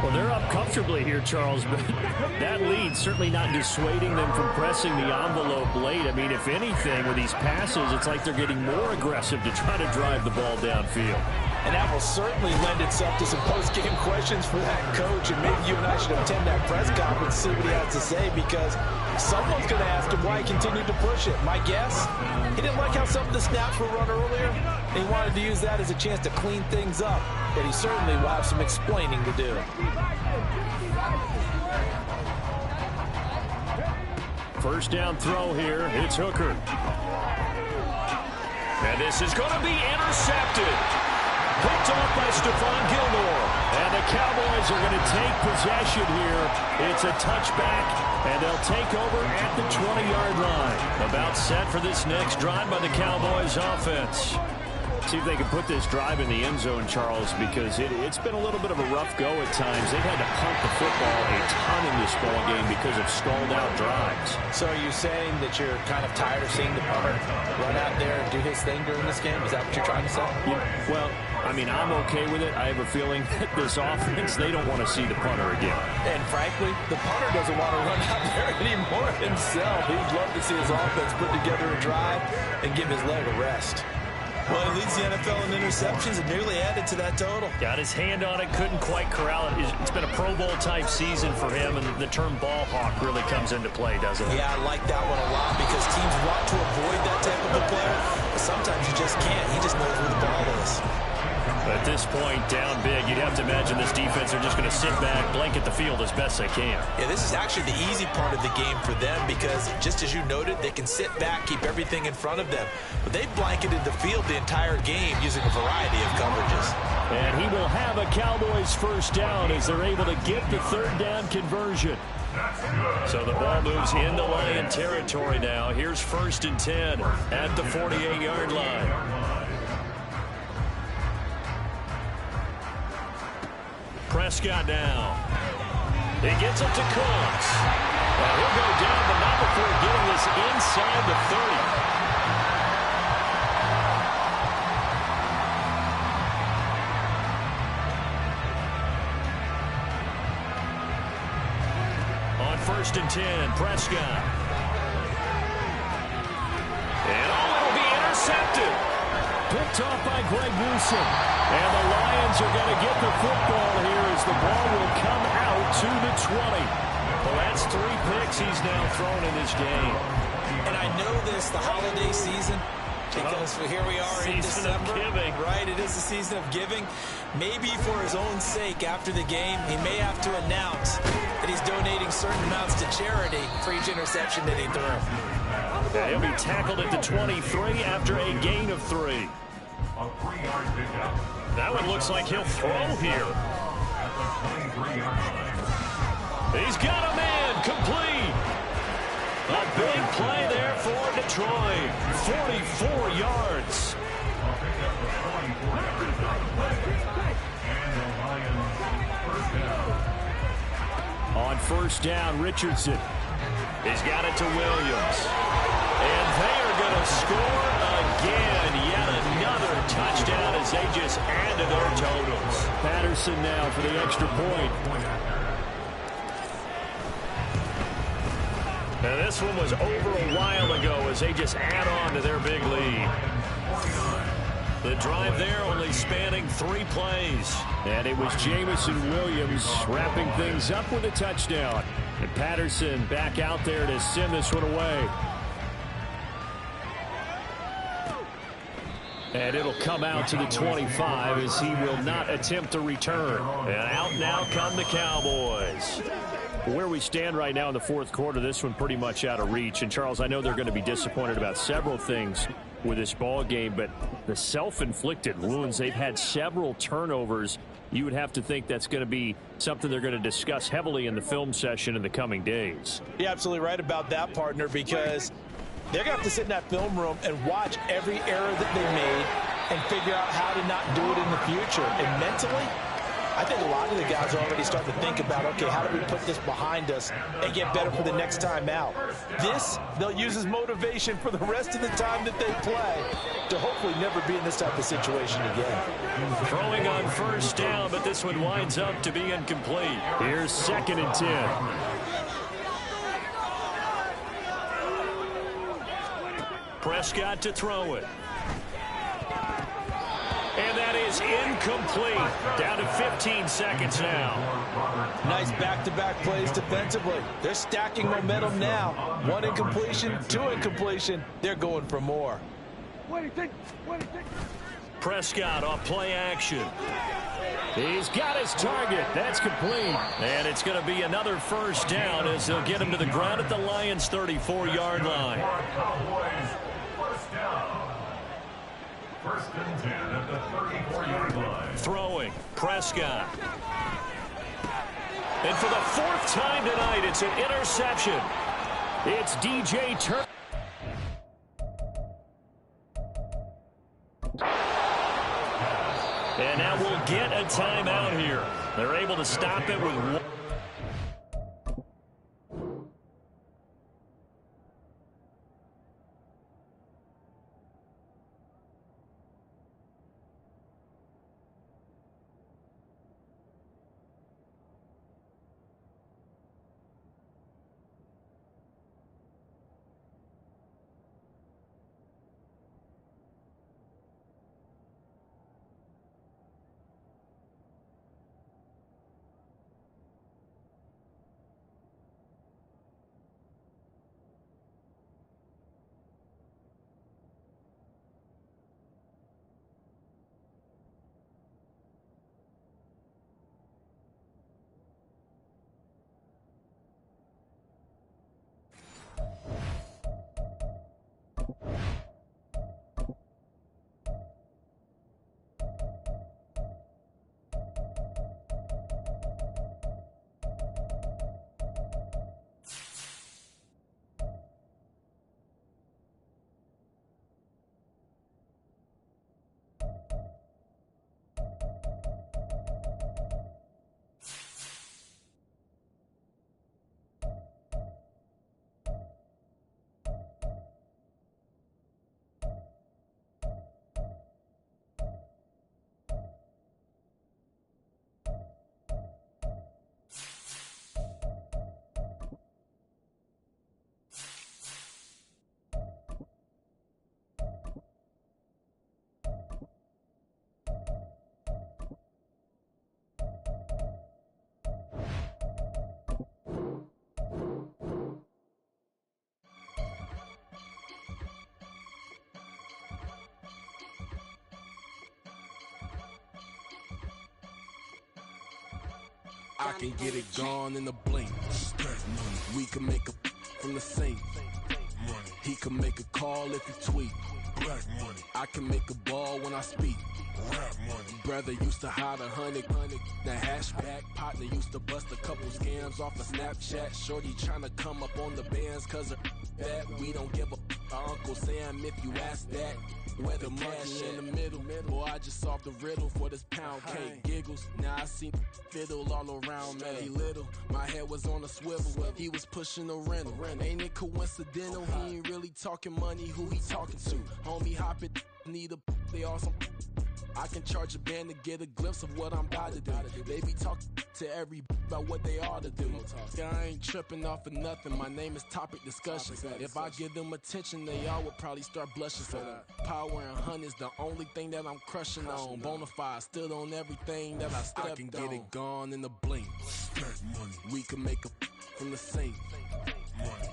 Well, they're up comfortably here, Charles, but that lead certainly not dissuading them from pressing the envelope late. I mean, if anything, with these passes, it's like they're getting more aggressive to try to drive the ball downfield. And that will certainly lend itself to some post-game questions for that coach. And maybe you and I should attend that press conference and see what he has to say, because someone's going to ask him why he continued to push it. My guess, he didn't like how some of the snaps were run earlier, and he wanted to use that as a chance to clean things up. But he certainly will have some explaining to do. First down throw here. It's Hooker. And this is going to be intercepted. Picked off by Stephon Gilmore. And the Cowboys are going to take possession here. It's a touchback, and they'll take over at the 20-yard line. About set for this next drive by the Cowboys offense. See if they can put this drive in the end zone, Charles, because it's been a little bit of a rough go at times. They've had to punt the football a ton in this ball game because of stalled-out drives. So are you saying that you're kind of tired of seeing the punter run out there and do his thing during this game? Is that what you're trying to say? Yeah, well, I mean, I'm okay with it. I have a feeling that this offense, they don't want to see the punter again. And frankly, the punter doesn't want to run out there anymore himself. He'd love to see his offense put together a drive and give his leg a rest. Well, he leads the NFL in interceptions and nearly added to that total. Got his hand on it, couldn't quite corral it. It's been a Pro Bowl-type season for him, and the term ball hawk really comes into play, doesn't it? Yeah, I like that one a lot because teams want to avoid that type of a player, but sometimes you just can't. He just knows where the ball is. At this point, down big, you'd have to imagine this defense are just going to sit back, blanket the field as best they can. Yeah, this is actually the easy part of the game for them because, just as you noted, they can sit back, keep everything in front of them. But they've blanketed the field the entire game using a variety of coverages. And he will have a Cowboys first down as they're able to get the 3rd down conversion. So the ball moves into Lion territory now. Here's 1st and 10 at the 48-yard line. Prescott now. He gets it to Cooks. And he'll go down, but not before getting this inside the 30. On 1st and 10, Prescott. And it'll be intercepted. Picked off by Greg Newsome. And the Lions are going to get the football here as the ball will come out to the 20. Well, that's 3 picks he's now thrown in this game. And I know this, the holiday season, because here we are in December. Right, it is the season of giving. Maybe for his own sake after the game, he may have to announce that he's donating certain amounts to charity for each interception that he threw. Yeah, he'll be tackled at the 23 after a gain of 3. A 3-yard pickup. That one looks like he'll throw here. At the 23-yard line. He's got a man complete. A big play there for Detroit. 44 yards. A pickup of 44 yards. And the Lions first down. On 1st down, Richardson. He's got it to Williams. And they are going to score again. Yet another touchdown as they just add to their totals. Patterson now for the extra point. And this one was over a while ago as they just add on to their big lead. The drive there only spanning 3 plays. And it was Jamison Williams wrapping things up with a touchdown. And Patterson back out there to send this one away. And it'll come out to the 25 as he will not attempt to return. And out now come the Cowboys. Where we stand right now in the 4th quarter, this one pretty much out of reach. And, Charles, I know they're going to be disappointed about several things with this ball game, but the self-inflicted wounds, they've had several turnovers. You would have to think that's going to be something they're going to discuss heavily in the film session in the coming days. You're absolutely right about that, partner, because they're going to have to sit in that film room and watch every error that they made and figure out how to not do it in the future. And mentally, I think a lot of the guys are already starting to think about, okay, how do we put this behind us and get better for the next time out? This, they'll use as motivation for the rest of the time that they play to hopefully never be in this type of situation again. Throwing on 1st down, but this one winds up to be incomplete. Here's 2nd and 10. Prescott to throw it. And that is incomplete. Down to 15 seconds now. Nice back-to-back plays defensively. They're stacking momentum now. 1 incompletion, 2 incompletion. They're going for more. Prescott off play action. He's got his target. That's complete. And it's going to be another 1st down as they'll get him to the ground at the Lions' 34-yard line. Cowboys first down. 1st and 10 at the 34-yard line. Throwing, Prescott. And for the 4th time tonight, it's an interception. It's DJ Turner. And now we'll get a timeout here. They're able to stop it with 1. I can get it gone in a blink. We can make a from the sink. He can make a call if he tweet. I can make a ball when I speak. Brother used to hide 100. The hashback partner used to bust a couple scams off of Snapchat. Shorty tryna come up on the bands cause of that. We don't give a Uncle Sam if you ask that. Where the cash in the middle. Boy, I just solved the riddle for this pound cake. Giggles, now I see fiddle all around me. He little, my head was on a swivel. He was pushing a rental. Ain't it coincidental? He ain't really talking money, who he talking to? Homie hopping, need a, they awesome. I can charge a band to get a glimpse of what I'm about to do. They be talking to every about what they ought to do. Yeah, I ain't tripping off of nothing. My name is Topic Discussion. If I give them attention, they all would probably start blushing. So power and hunt is the only thing that I'm crushing on. Bonafide, stood on everything that I stepped on. I can get it gone in a blink. We can make a from the sink.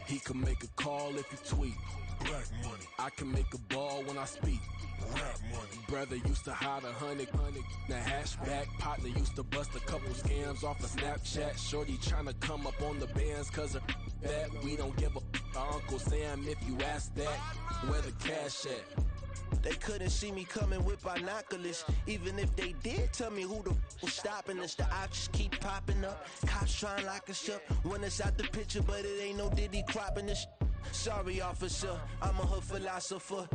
He can make a call if he tweet. I can make a ball when I speak. Brother used to hide 100. The hashback partner used to bust a couple scams off of Snapchat. Shorty tryna come up on the bands cause of that. We don't give a Uncle Sam if you ask that. Where the cash at? They couldn't see me coming with binoculars. Even if they did, tell me who the was stopping us. The options keep popping up. Cops trying to lock us up. When it's out the picture, but it ain't no Diddy cropping this. Sorry, officer, I'm a hood philosopher.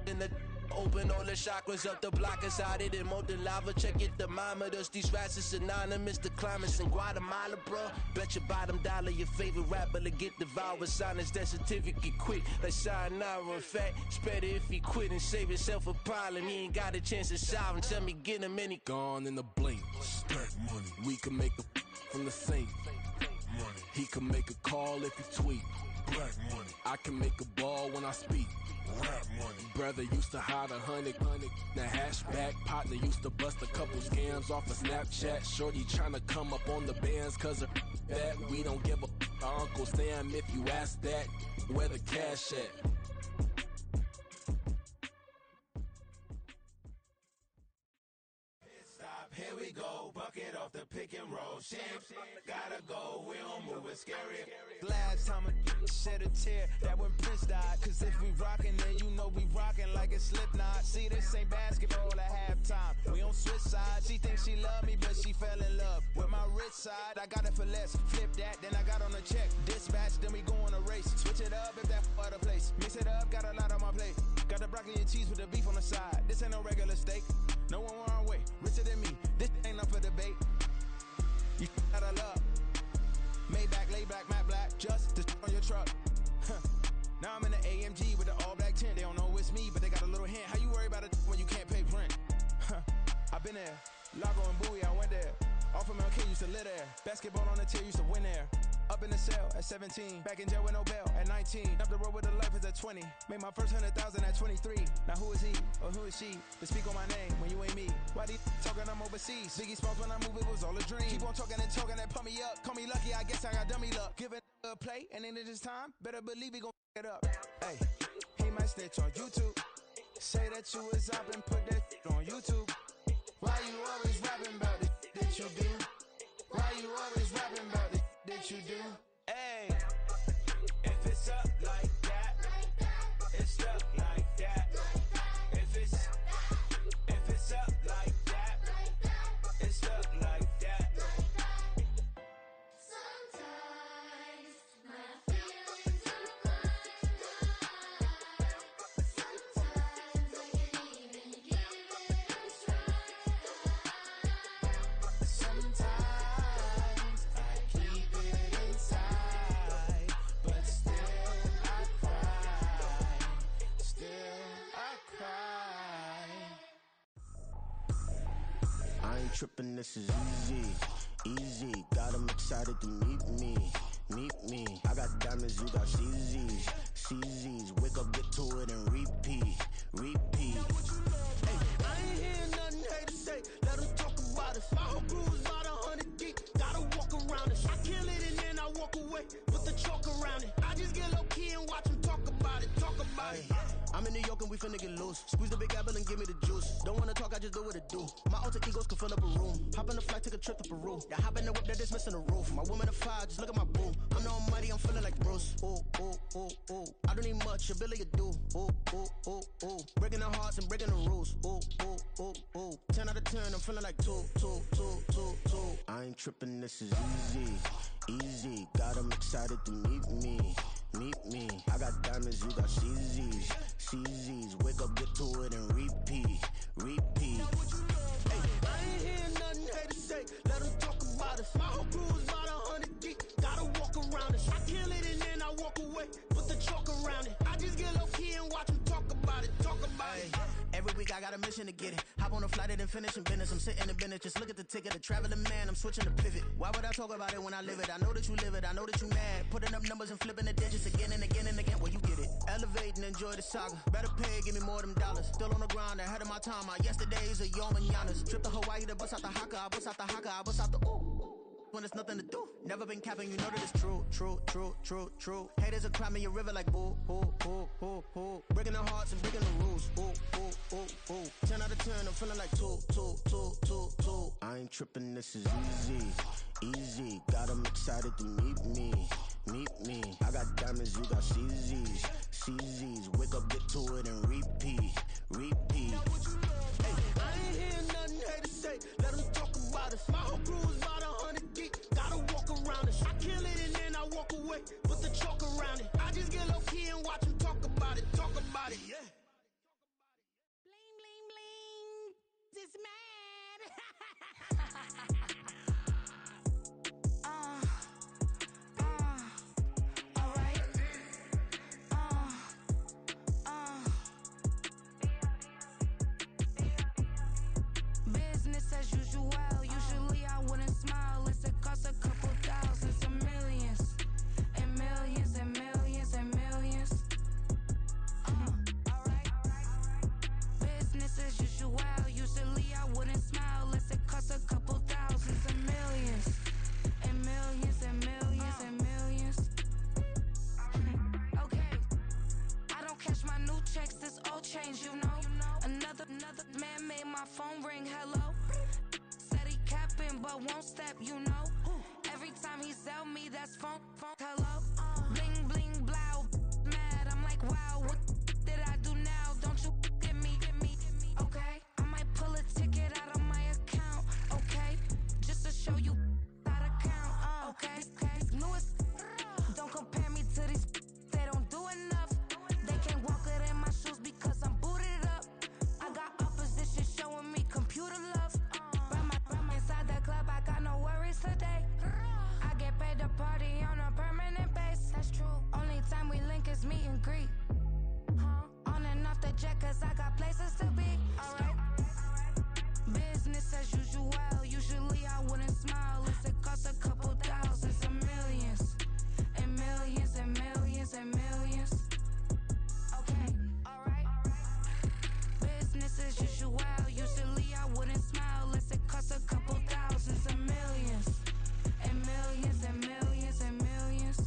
In the open all the chakras up the block inside it and molten lava. Check it, thermometers. These rats is synonymous. The climates in Guatemala, bro. Bet your bottom dollar your favorite rapper to get devoured. Sign his death certificate quick. Like sayonara. In fact, it's better if he quit and save himself a problem. He ain't got a chance to solve him. Tell me, get him any. Gone in a blink. We can make a from the sink. He can make a call if he tweet. I can make a ball when I speak. Brother used to hide 100. The hashback partner used to bust a couple scams off of Snapchat. Shorty tryna come up on the bands cause of that. We don't give a Uncle Sam if you ask that. Where the cash at? Here we go, bucket off the pick and roll. Champs, gotta go, we don't move it scary. Last time a shed a tear, that when Prince died. Cause if we rockin', then you know we rockin' like a Slipknot. See, this ain't basketball at halftime. We on switch sides. She thinks she love me, but she fell in love with my rich side. I got it for less. Flip that, then I got on a check. Dispatch, then we go on a race. Switch it up if that other place. Mix it up, got a lot on my plate. Got the broccoli and cheese with the beef on the side. This ain't no regular steak. No one wrong way, richer than me. This ain't up for debate. You out of love. Maybach, lay back, matte black, just to on your truck. Now I'm in the AMG with the all black tint. They don't know it's me, but they got a little hint. How you worry about it when you can't pay rent? I been there. Lago and Bowie, I went there. Off of MLK, used to live there. Basketball on the tier, used to win there. Up in the cell at 17. Back in jail with no bail at 19. Up the road with a life is at 20. Made my first 100,000 at 23. Now who is he or who is she to speak on my name when you ain't me? Why they talking I'm overseas? Biggie Smalls when I move, it was all a dream. Keep on talking and pump me up. Call me lucky, I guess I got dummy luck. Give it a play and then this time, better believe he gon' it up. Hey, he might snitch on YouTube. Say that you was up and put that on YouTube. Why you always rapping about the that you do? Why you always rapping about the that you do? Hey, if it's up like that, it's stuck like that. If it's up like that, it's stuck like that. Sometimes my feelings are blind. Sometimes I can't even give it a try. Sometimes I keep it inside, but still I cry. Still I cry. I ain't tripping, this is easy, easy. Got them excited to meet me. I got diamonds, you got CZs. Wake up, get to it, and repeat. Hey, I ain't hearing nothing haters say. Let them talk about it. Whole crew is about 100 deep. Gotta walk around it. I kill it and then I walk away. Put the chalk around it. I just get low key and watch them talk about it. I'm I'm in New York and we finna get loose. Squeeze the big apple and give me the juice. Don't wanna talk, I just do what it do. My alter egos can fill up a room. Hop in the flight, take a trip to Peru. Now hop in the whip that is missing the roof. My woman a fire, just look at my boo. I'm the almighty, I'm feeling like Bruce. Ooh, ooh, ooh, ooh. I don't need much, ability to do. Ooh, ooh, ooh, ooh. Breaking the hearts and breaking the rules. Ooh, ooh, ooh, ooh. 10 out of 10, I'm feeling like 2, 2, 2, 2, 2. I ain't tripping, this is easy. Easy, got 'em excited to meet me. Meet me. I got diamonds, you got CZs. CZs, wake up, get to it and repeat. Repeat. Hey, I ain't hearing nothing haters say. Let them talk about us. My whole crew is about 100 deep. Gotta walk around us. I kill it and then I walk away. Put the chalk around it. I just get low key and watch them talk about it. Talk about it. Every week I got a mission to get it. Hop on a flight and then finish in business. I'm sitting in business. Just look at the ticket. A traveling man. I'm switching to pivot. Why would I talk about it when I live it? I know that you live it. I know that you mad. Putting up numbers and flipping the digits again and again and again. Well, you get it. Elevate and enjoy the saga. Better pay, give me more of them dollars. Still on the grind, ahead of my time. My yesterdays are yo mananas. Trip to Hawaii to bust out the haka. I bust out the haka. I bust out the ooh. When there's nothing to do. Never been capping, you know that it's true, true, true, true, true. Haters are climbing your river like boo, boo, boo, boo, boo. Breaking the hearts and breaking the rules. Ooh, ooh, ooh, ooh. 10 out of 10, I'm feeling like 2, 2, 2, 2, 2. I ain't tripping, this is easy. Easy, got 'em excited to meet me. Meet me. I got diamonds, you got CZs. CZs, wake up, get to it and repeat. Repeat. Hey, I ain't hearing nothing haters say. Let them talk about us. My whole crew is about 100 deep. Gotta walk around us. I kill it and then I walk away. Put the chalk around it. I just get low key and watch them talk about it. Talk about it, yeah. Bling, bling, bling. This mad. Business as usual. Usually I wouldn't smile. It's it costs a couple thousands and millions. And millions and millions and millions. Alright. Business as usual. Usually I wouldn't smile. Unless it costs a couple thousands and millions. And millions and millions and millions. Okay. I don't cash my new checks, this old change, you know. Another man made my phone ring, hello. Said he capping but won't step, you know. Every time he sell me, that's phone, hello. Bling, bling, blow, mad, I'm like, wow, what did I do now? Don't you get me, okay? I might pull a ticket out of my account, okay? Just to show you how to count, okay? These newest, don't compare me to these, they don't do enough. They can't walk it in my shoes because I'm booted up. I got opposition showing me computer love. Run my inside the club, I got no worries today. I get paid to party on a permanent base. That's true. Only time we link is meet and greet. On and off the jet, cause I got places to be. Alright. Business as usual. Usually I wouldn't smile unless it costs a couple thousands and millions. And millions and millions and millions. Okay, alright. Business as usual. Usually I wouldn't smile unless it costs a couple thousands and millions. And millions and millions and millions.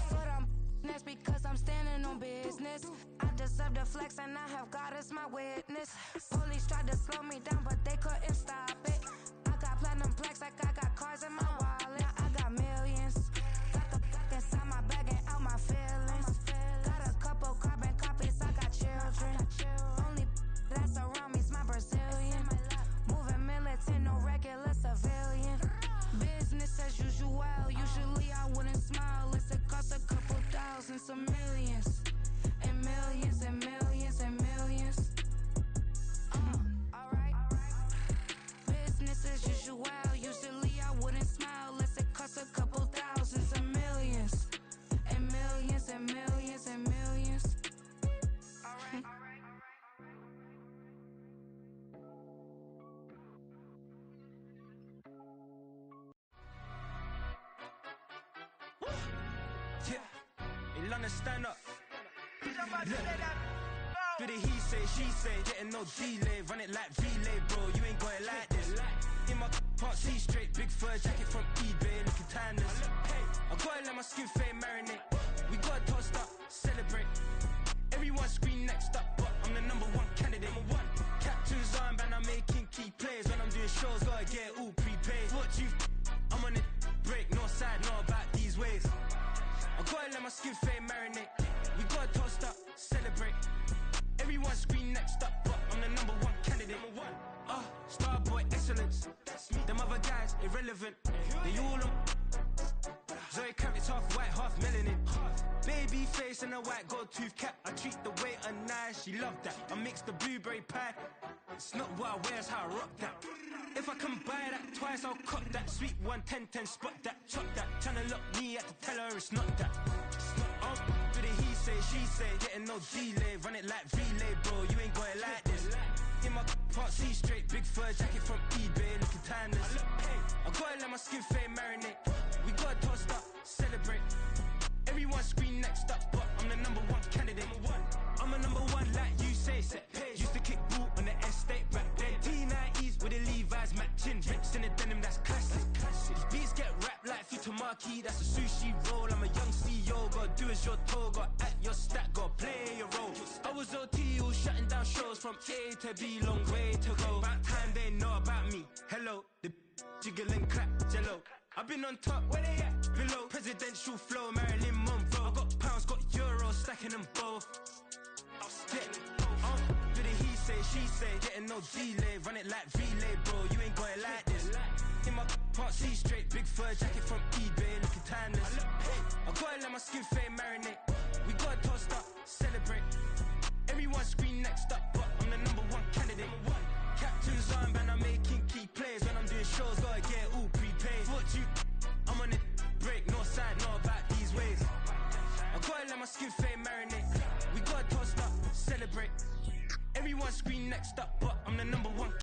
For them, that's because I'm standing on business. I deserve the flex and I have God as my witness. Police tried to slow me down but they couldn't stop it. I got platinum plaques like I got cars in my wallet. I got millions. Got the fuck inside my bag and out my feelings. Got a couple carbon copies, I got children. Only that's around me's my Brazilian. Moving militant, no regular civilian. Business as usual. Usually I wouldn't smile unless it costs a couple thousands of millions. And millions and millions and millions. Alright. Business as usual. Usually I wouldn't smile unless it costs a couple thousands of millions. And millions and millions and millions. Alright. Yeah, in London, stand up. Do the he say, she say, getting no delay, run it like relay, bro. You ain't got it like this. In my can't see straight, big fur jacket from eBay, looking timeless. Hey, I gotta let my skin fade marinate. We gotta toast up, celebrate. Everyone scream next up, but I'm the number one candidate. Captain's armband, I'm making key plays. When I'm doing shows, gotta get it all prepaid. What you I'm on it, break, no side, know about these ways. I gotta let my skin fade marinate. We gotta toast up, celebrate. Everyone scream next up, but I'm the number one candidate. Starboy excellence. Them other guys irrelevant. They all on Zoe Kravitz half white, half melanin. Baby face and a white gold tooth cap. I treat the waiter nice, she love that. I mix the blueberry pie. It's not what I wear, it's how I rock that. If I can buy that twice, I'll cut that. Sweet 110, spot that, chop that. Tryna lock me at the teller, it's not that. But he say, she say, getting no delay. Run it like relay, bro, you ain't got it like this. In my part C straight, big fur jacket from eBay, looking timeless. I gotta let my skin fade marinate. We gotta toast up, celebrate. Everyone scream next up, but I'm the number one candidate. I'm a number one like you say, set page. Used to kick boot on the estate back then. T90s with the Levi's matching. Rips in the denim, that's classic. These beats get wrapped like Futamaki, that's a sushi roll. I'm a young CEO, gotta do as you're told. Gotta act your stat, gotta play your role. I was OT, all shutting down shows from A to B, long way to go. About time they know about me. Hello, the jiggle and clap, jello. I've been on top, where they at? Below, presidential flow, Marilyn Monroe. I got pounds, got euros, stacking them both. I'll split. Did it he say, she say, getting no delay. Run it like relay, bro, you ain't got it like this. In my part C straight, big fur jacket from eBay, looking timeless. I gotta let my skin fade marinate. We gotta toast up, celebrate. Everyone scream next up, but I'm the number one candidate. Captain's armband, I'm making key plays. When I'm doing shows, gotta get it all prepaid. What you I'm on it, break, no side, know about these ways. I gotta let my skin fade marinate. We gotta toast up, celebrate. Everyone scream next up, but I'm the number one